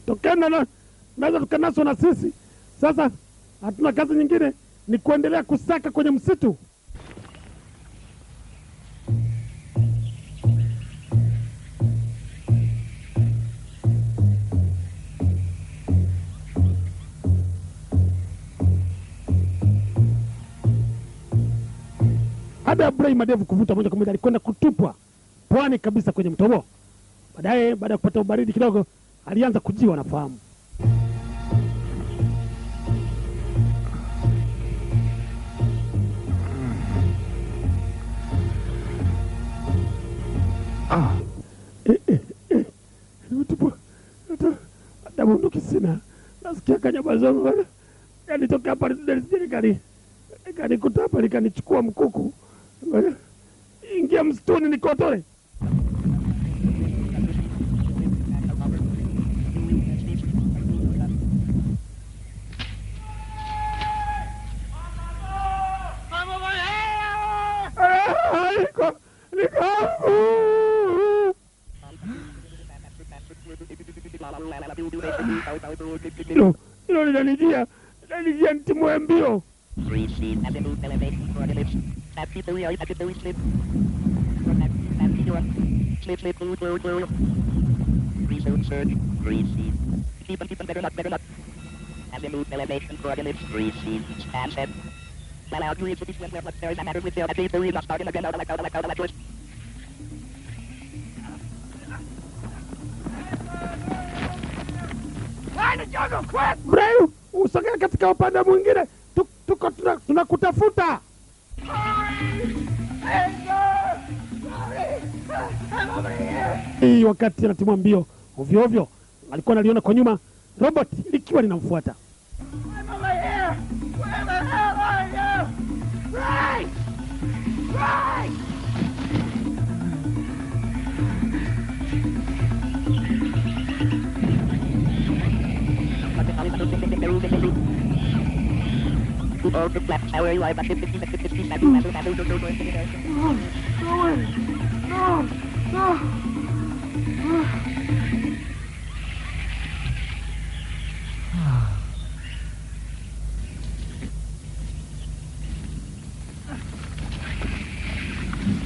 Tokeni naweza tukanaswa na sisi. Sasa hatuna kazi nyingine ni kuendelea kusaka kwenye msitu. Baada ya Bray madevu kuvuta moja kwa moja alikwenda kutupwa pwani kabisa kwenye mto huo. Baadaye baada ya kupata ubaridi kidogo alianza kujiwa na fahamu. Hata bunduki sina. Nasikia kanyabazongo. Yanitoka hapa kanikuta hapa likanichukua mkuku. Ingia msituni nikotore. Hilo linanijia nitimue mbio. Resume search. Receive. Keep better luck. Azimuth elevation coordinates. Receive. Span set. Allow you to be where there is a matter with the at least not starting again out like twist. Bray, usogea katika upande mwingine. Tuko tunakutafuta. Hii wakati anatimua mbio ovyo ovyo alikuwa analiona kwa nyuma robot likiwa linamfuata.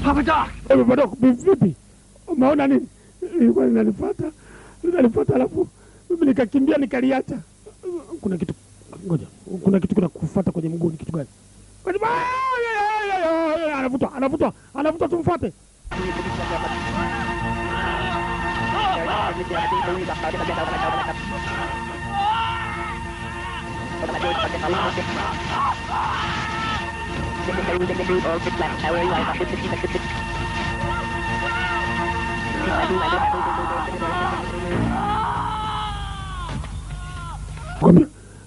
Papa Doc! Doc, vipi? Umeona nini? Ilikuwa linanifuata alafu mimi nikakimbia nikaliacha. Kuna kitu, ngoja. Kuna kitu kinakufuata kwenye mguu, ni kitu gani? Anavuta tumfuate.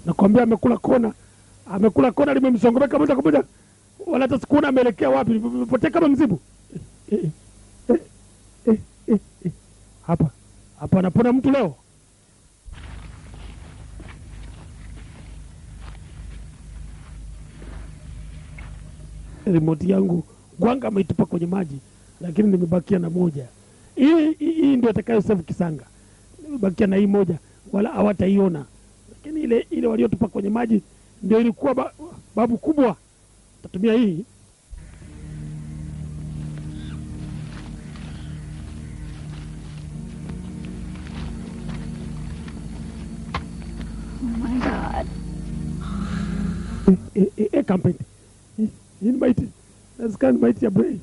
Nakwambia amekula kona limemsongomeka moja kwa moja, wala hata sikuona ameelekea wapi, nipotea kama mzibu. Hapa anapona mtu leo. Remote yangu Gwanga ameitupa kwenye maji, lakini nimebakia na moja. Hii ndio atakayo save Kisanga. Nimebakia na hii moja, wala hawataiona. Lakini ile waliotupa kwenye maji ndio ilikuwa babu kubwa. Tatumia hii. Oh my God. Campaign. Hii maiti. Nascan maiti ya Bray.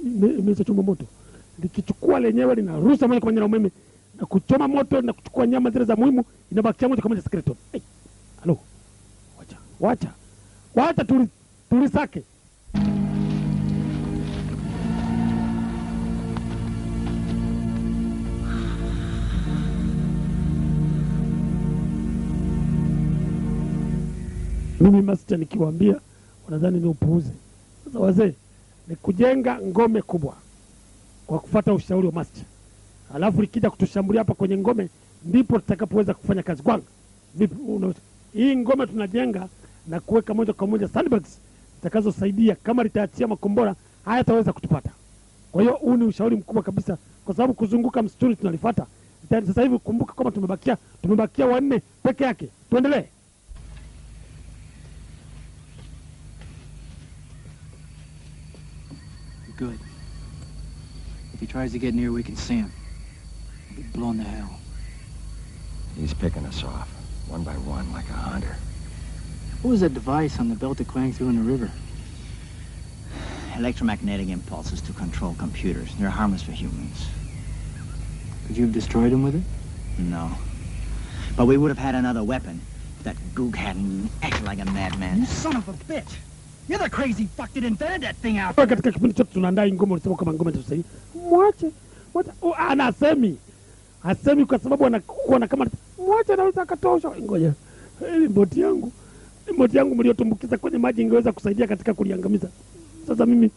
Imechoma moto. Likichukua lenyewe linaruhusa moja kwa moja na umeme na kuchoma moto na kuchukua nyama zile za muhimu, inabakia moja kwa moja skeleton. Halo. Wacha tulisake. Mimi master nikiwaambia wanadhani ni upuuzi. Sasa wazee, ni kujenga ngome kubwa kwa kufuata ushauri wa master. Alafu likija kutushambulia hapa kwenye ngome ndipo tutakapoweza kufanya kazi. Gwanga, vipi? Hii ngome tunajenga na kuweka moja kwa moja sandbags zitakazosaidia kama litaachia makombora hayataweza kutupata. Kwa hiyo huu ni ushauri mkubwa kabisa, kwa sababu kuzunguka msituni tunalifuata. Sasa hivi kumbuka kama tumebakia wanne peke yake. Tuendelee. Good. If he tries to get near, we can see him. We'll be blown to hell. He's picking us off, one by one, like a hunter. What was that device on the belt that clanged through in the river? Electromagnetic impulses to control computers. They're harmless for humans. Could you have destroyed him with it? No. But we would have had another weapon if that gook hadn't acted like a madman. You son of a bitch! You're the crazy fuck that invented that thing out there. Katika kipindi chote tunaandaa ngoma, ulisema kama ngoma tusaidie. Mwache. Asemi kwa sababu anakuwa kama mwache na akatosha. Ngoja. Boti yangu mliotumbukiza kwenye maji ingeweza kusaidia katika kuliangamiza. Sasa mimi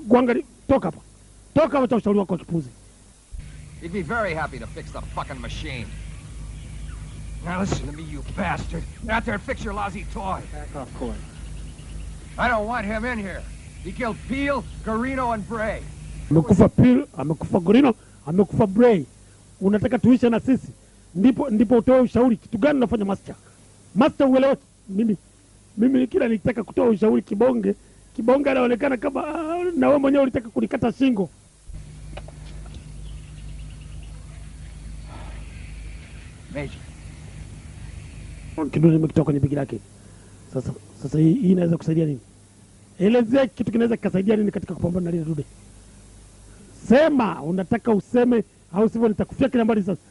Gwanga, toka hapa. Toka hapa, ushauri wako wa kipuzi. He'd be very happy to fix the fucking machine. Now listen to me, you bastard. Get out there and fix your lousy toy. Back off, Coy. I don't want him in here. He killed Peel, Garino, and Bray. Amekufa Peel, amekufa Garino, amekufa Bray. Unataka tuishe na sisi? Ndipo utoe ushauri. Kitu gani unafanya master? Master uelewe. Mimi kila nitaka kutoa ushauri kibonge anaonekana kama na wewe mwenyewe ulitaka kunikata shingo. Major. Kidude nimekitoa kwenye begi lake. Sasa hii inaweza kusaidia nini? Elezea kitu kinaweza kusaidia nini katika kupambana na lile dude. Sema, unataka useme au sivyo nitakufia kila mbali sasa.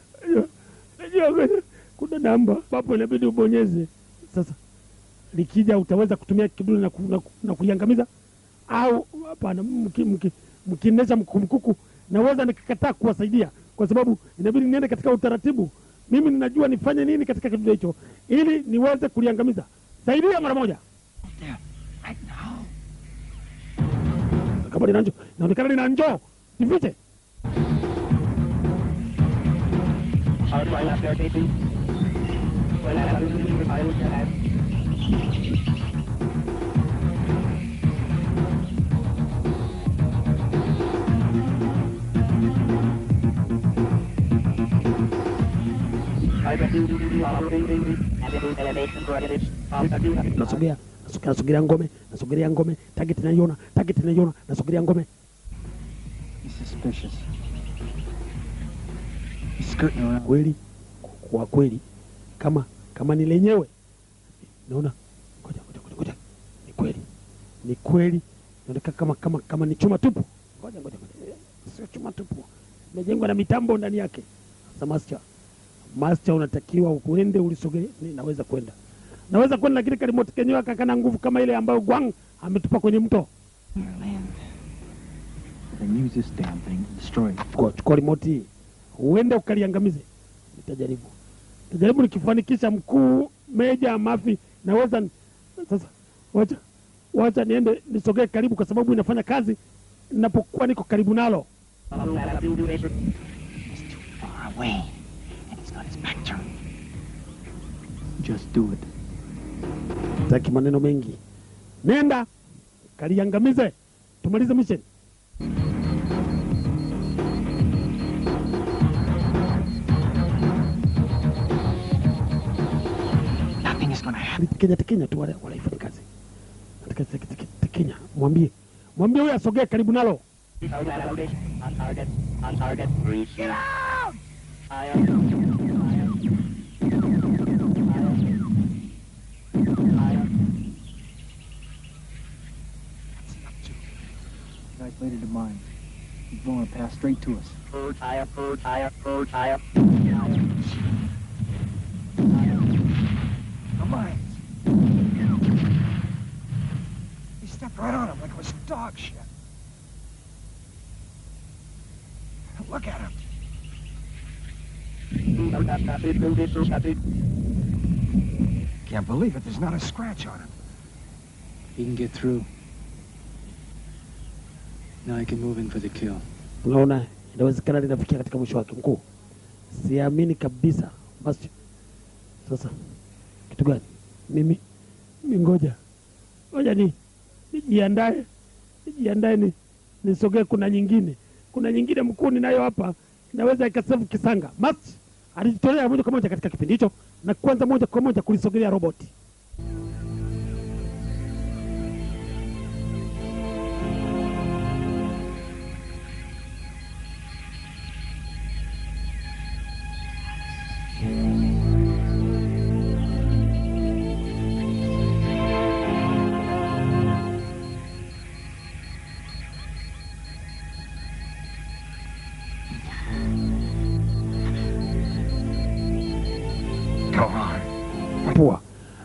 Kuna namba papo inabidi ubonyeze. Sasa likija utaweza kutumia kidude na kuiangamiza au hapana? Mkinesha mkuku naweza nikakataa kuwasaidia kwa sababu inabidi niende katika utaratibu. Mimi ninajua nifanye nini katika kidude hicho ili niweze kuliangamiza. Saidia mara moja. Right now. Kama linanjo, inaonekana linanjo. Jifiche. Nasogelea ngome, target naiona, nasogelea ngome. suspicious. He's skirting around. Kweli, kwa kweli, kama ni lenyewe, naona, ngoja, ni kweli, naonekana kama ni chuma tupu. Ngoja, sio chuma tupu, imejengwa na mitambo ndani yake. Sasa Master unatakiwa uende ulisogee. Naweza kwenda, lakini remote kenyewe kakana nguvu kama ile ambayo Gwang ametupa kwenye mto. Then use this damn thing to destroy it. Chukua remote, uende ukaliangamize. Nitajaribu nikifanikisha, mkuu Meja Mafi. Naweza sasa, wacha niende nisogee karibu, kwa sababu inafanya kazi ninapokuwa niko karibu nalo. It's too far away, and he's got his back turned. Just do it. Taki maneno mengi, nenda kaliangamize, tumalize mission. Nothing is gonna happen. Tekenya tu wale ifanye kazi. Tekenya, mwambie huyo asogee karibu nalo. On target. Get out! Isolated to mine. He's blowing a path straight to us. Tire. The mines. He stepped right on him like it was dog shit. Look at him. Can't believe it. There's not a scratch on him. He can get through. Now I can move in for the kill. Unaona, inawezekana linafikia katika mwisho wake, mkuu. Siamini kabisa. Basi sasa kitu gani? Mimi ngoja nijiandae nisogee. Kuna nyingine mkuu ninayo hapa, inaweza ikasevu kisanga. Must alijitolea moja kwa moja katika kipindi hicho, na kwanza moja kwa moja kulisogelea roboti.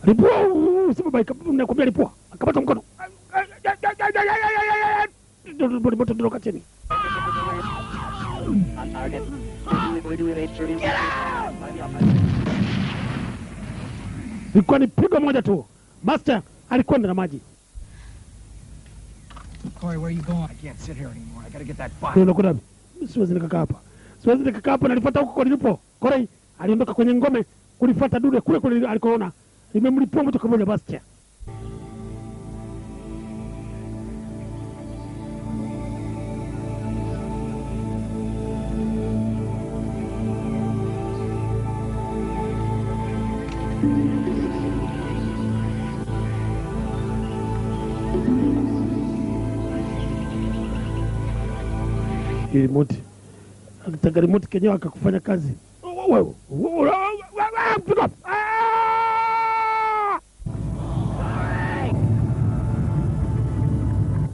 Lipua, nakwambia lipua. Akapata mkono. Ndoka chini. Ilikuwa ni pigo moja tu. Master alikwenda na maji. Corey, where are you going? I can't sit here anymore. I gotta get that body. Siwezi nikakaa hapa. Nalifuata huko kwa nilipo. Corey aliondoka kwenye ngome kulifuata dude kule alikoona. Nimemlipua moja kwa moja Bastia. Remote. Akitaka remote kenyewe akakufanya kazi. Wewe. Pick up.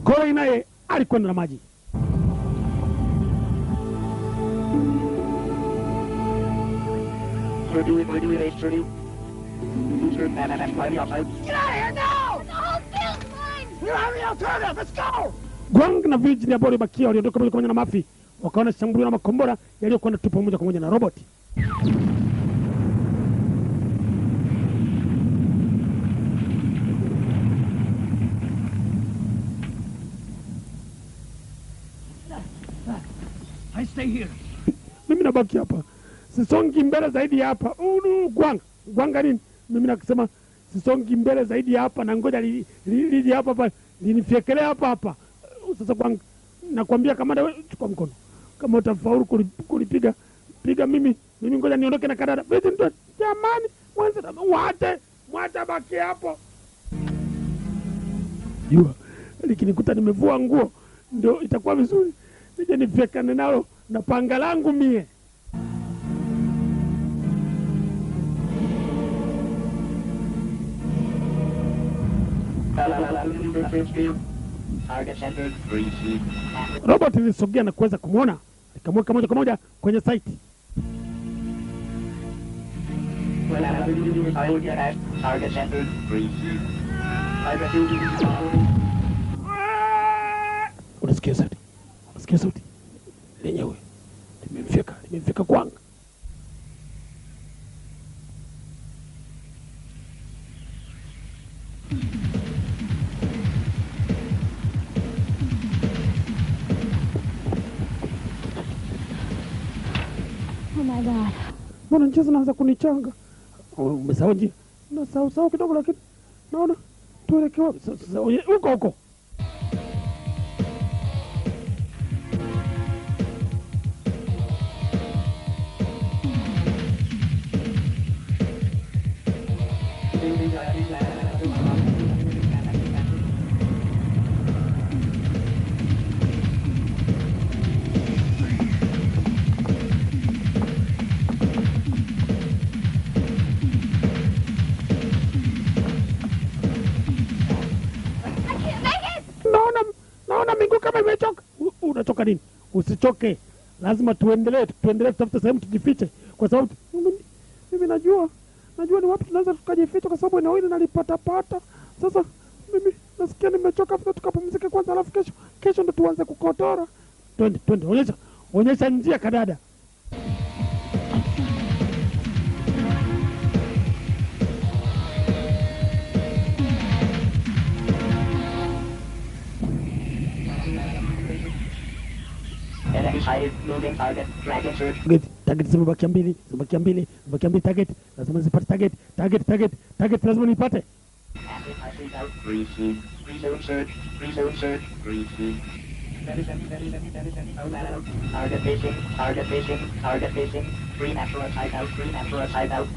Corey naye alikwenda na maji. Get out of here now! The whole field's mine! We don't have any alternative! Let's go! Gwang na Virginia ambao walibakia waliondoka moja kwa moja na Mafi, wakaona shambulio na makombora yaliyokwenda tupa moja kwa moja na roboti. I stay here. Mimi nabaki hapa. Sisongi mbele zaidi hapa. Gwanga nini? Mimi nakisema sisongi mbele zaidi hapa, na ngoja liji hapa linifyekelea hapa. Sasa Gwanga, nakwambia kamanda, wewe chukua mkono. Kama utafaulu kulipiga mimi ngoja niondoke na kadada. Wewe ndio jamani, mwate baki hapo. Jua likinikuta nimevua nguo ndio itakuwa vizuri. nije nifyekane nalo na panga langu mie. Robot ilisogea na kuweza kumwona, nikamweka moja kwa moja kwenye site. Unasikia sauti? Unasikia sauti? Lenyewe limemfika kwanga. Oh my God. Mbona njia naanza kunichanga? Umesahau njia? Nasahau kidogo lakini naona tuelekee wapi? Huko. Naona miguu kama imechoka. Unachoka nini? Usichoke. Lazima tuendelee tutafute sehemu tujifiche kwa sababu mimi najua ni wapi tunaweza tukajificha kwa sababu eneo hili nalipata. Sasa mimi nasikia nimechoka, afu tukapumzike kwanza, alafu kesho ndo tuanze kukotora. Twende. Onyesha njia kadada. Target zimebakia mbili, target. Lazima zipate target lazima nipate. Target facing. Green after a side out.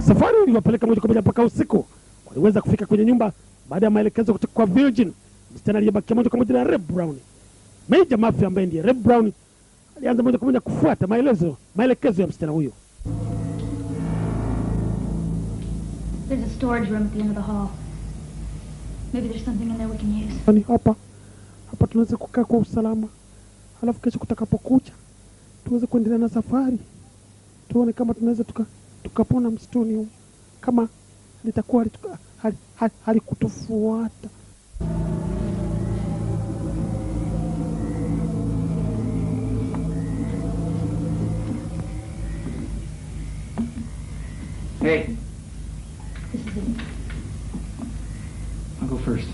Safari iliwapeleka moja kwa moja mpaka usiku. Waliweza kufika kwenye nyumba baada ya maelekezo kutoka kwa Virgin. Msichana aliyebakia moja kwa moja na Reb Brown. Major Mafia ambaye ndiye Reb Brown alianza moja kwa moja kufuata maelekezo ya msichana huyo. There's a storage room at the end of the hall. Maybe there's something in there we can use. Hapa tunaweza kukaa kwa usalama. Halafu kesho kutakapokucha tuweze kuendelea na safari. Tuone kama tunaweza tukapona msituni kama litakuwa halikutufuata. Hey. This is it. I'll go first.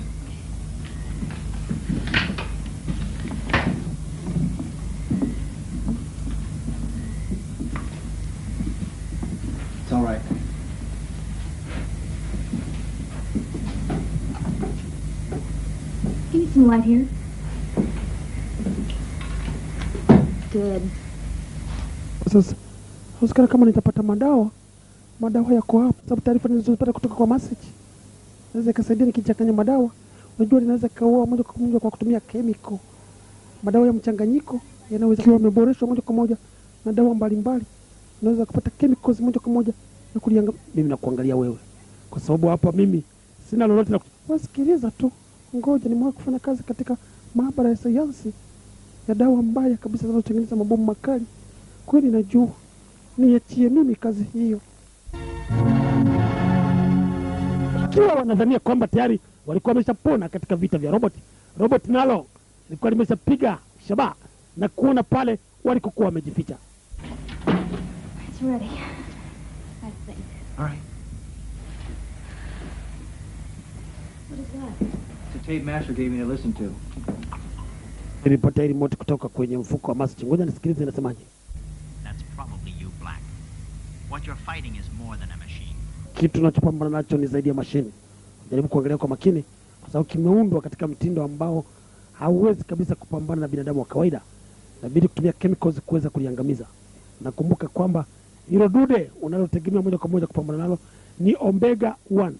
It's all right. You need some light here. Good. Sasa kama nitapata madawa yako hapo, sababu taarifa nilizopata kutoka kwa message naweza ikasaidia nikichanganya madawa. Unajua linaweza kaua moja kwa moja kwa kutumia chemical. Madawa ya mchanganyiko yanaweza kuwa yameboreshwa moja kwa moja na dawa mbalimbali. Unaweza kupata chemicals moja kwa moja na kulianga. Mimi nakuangalia wewe kwa sababu hapa mimi sina lolote la kusikiliza tu. Ngoja nimwaka kufanya kazi katika maabara ya sayansi ya dawa mbaya kabisa zinazotengeneza mabomu makali. Kweli najua niachie mimi kazi hiyo. Ikiwa wanadhania kwamba tayari walikuwa wameshapona katika vita vya robot nalo lilikuwa limeshapiga shabaha na kuona pale walikokuwa wamejificha. It's ready. I think. All right. What is that? It's a tape Master gave me to listen to. Nilipata remote kutoka kwenye mfuko wa Master. Ngoja nisikilize inasemaje. That's probably you, Black. What you're fighting is more than a machine. kitu tunachopambana nacho ni zaidi ya mashine. Jaribu kuangalia kwa makini, kwa sababu kimeundwa katika mtindo ambao hauwezi kabisa kupambana na binadamu wa kawaida. Inabidi kutumia chemicals kuweza kuliangamiza. Nakumbuka kwamba hilo dude unalotegemea moja kwa moja kupambana nalo ni Omega 1.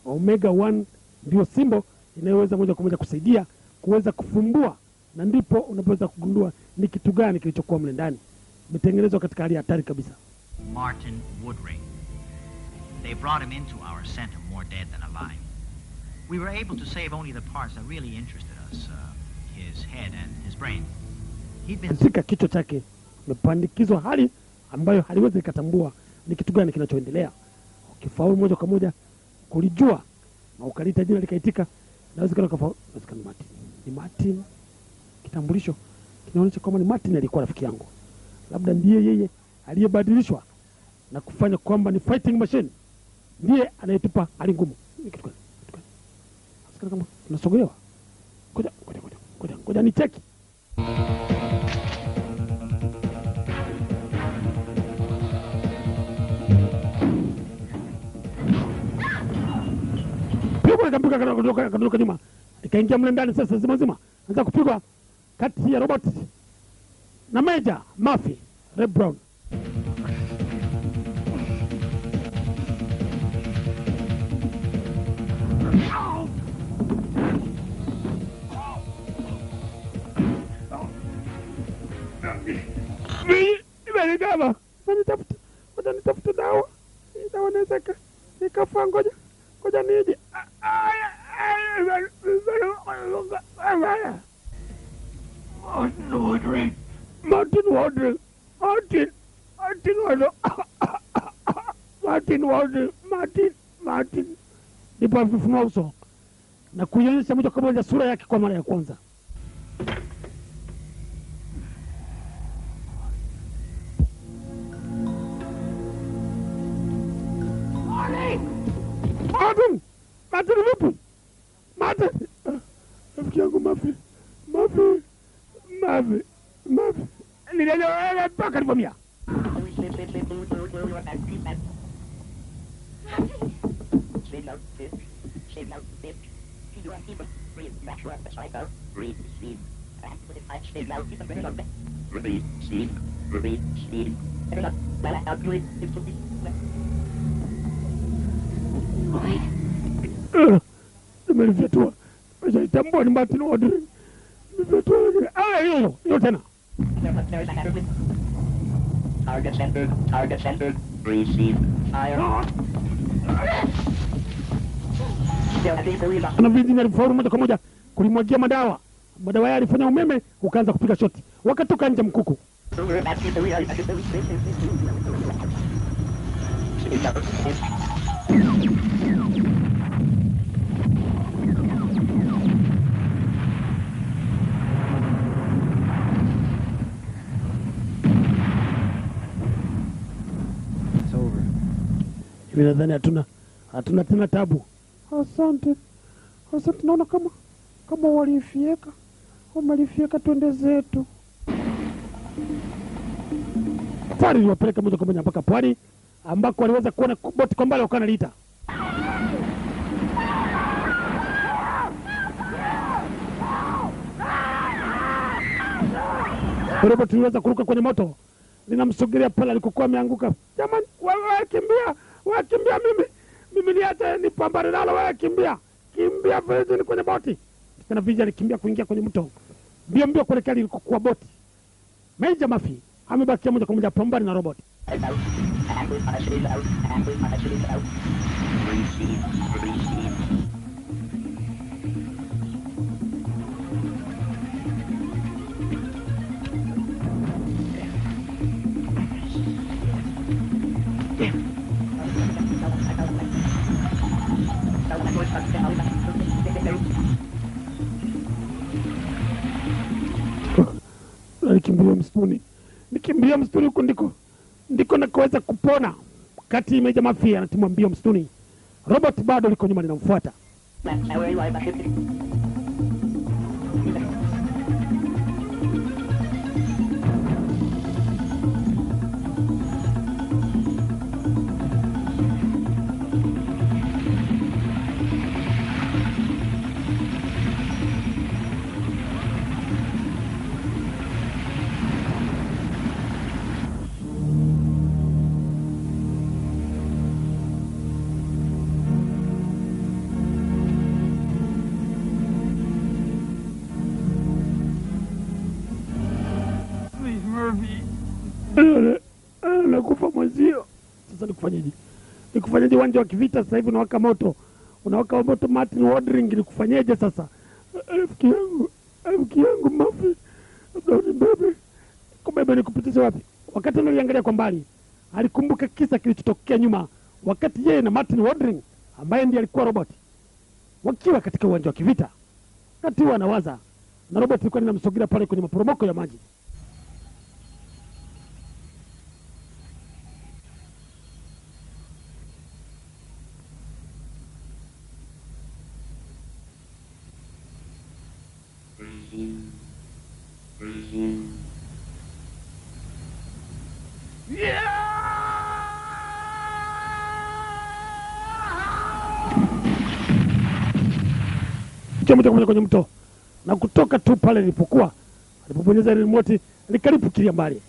Omega 1 ndio simbo inayoweza moja kwa moja kusaidia kuweza kufumbua, na ndipo unapoweza kugundua ni kitu gani kilichokuwa mle ndani. Imetengenezwa katika hali hatari kabisa. Martin Woodring. They brought him into our center more dead than alive. We were able to save only the parts that really interested us, his head and his brain. He'd been... Katika kichwa chake imepandikizwa hali ambayo haliwezi ikatambua ni kitu gani kinachoendelea. Ukifaulu moja kwa moja kulijua na ukalita jina likaitika, nawezekana ukafaulu. Nawezekana Martin. Ni Martin. Kitambulisho kinaonyesha kwamba ni Martin alikuwa rafiki yangu. Labda ndiye yeye aliyebadilishwa na kufanya kwamba ni fighting machine. Ndiye anayetupa hali ngumu. Ni kitu gani? Asikana kama tunasogelewa. Ngoja ni cheki. Pigwa ikampiga kadoka nyuma. Ikaingia mle ndani sasa zima. Anza kupigwa kati ya robot na Major Murphy Red Brown. Imeligama. Nitafuta dawa. Dawa nawezeka. Nikafa ngoja nije. Martin Waldring. Ndipo alifunua uso na kuionyesha moja kwa moja sura yake kwa mara ya kwanza. Martin vipi? Martin. Rafiki yangu Murphy. Nilielewa mpaka nilipomia. Nimelifyatua. Nimeshaitambua ni Martin Waldring. Nimefyatua. Hiyo tena. Target centered. Receive fire. Anavidi alifaulu moja kwa moja kulimwagia madawa. Madawa yale alifanya umeme ukaanza kupiga shoti. Wakatoka nje mkuku. Mimi nadhani hatuna tena tabu. Asante, naona kama walifieka twende zetu. Safari iliwapeleka moja kwa moja mpaka pwani ambako waliweza kuona boti kwa mbali wakana lita. Robot liweza kuruka kwenye moto. Linamsogelea pale alikokuwa ameanguka. Jamani, wewe kimbia mimi niache nipambane nalo, wewe kimbia Virgin kwenye boti. Tena Virgin alikimbia kuingia kwenye mto. Mbio kuelekea alikokuwa boti. Major Murphy amebaki moja kwa moja pambane na robot. Nikimbia msituni huko ndiko nakaweza kupona. Kati Major Murphy anatimwa mbio msituni. Robot bado liko nyuma linamfuata. uwanja wa kivita sasa hivi unawaka moto. Unawaka moto Martin Wardring, ni kufanyeje sasa? Rafiki yangu Mafi. Bebe. Kubebe ni kupitisha wapi? Wakati analiangalia kwa mbali, alikumbuka kisa kilichotokea nyuma wakati yeye na Martin Wardring ambaye ndiye alikuwa robot wakiwa katika uwanja wa kivita. Wakati huo anawaza na robot ilikuwa inamsogelea pale kwenye maporomoko ya maji. Moja kwa moja kwenye mto na kutoka tu pale ilipokuwa alipobonyeza remote likalipukilia mbali.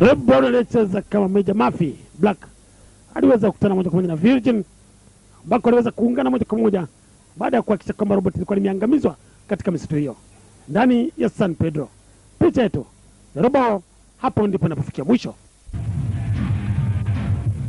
Rebon alicheza kama Major Murphy Black aliweza kukutana moja kwa moja na Virgin ambako aliweza kuungana moja kwa moja baada ya kuhakikisha kwamba robot ilikuwa limeangamizwa katika misitu hiyo ndani ya San Pedro. Picha yetu ya robo hapo ndipo inapofikia mwisho.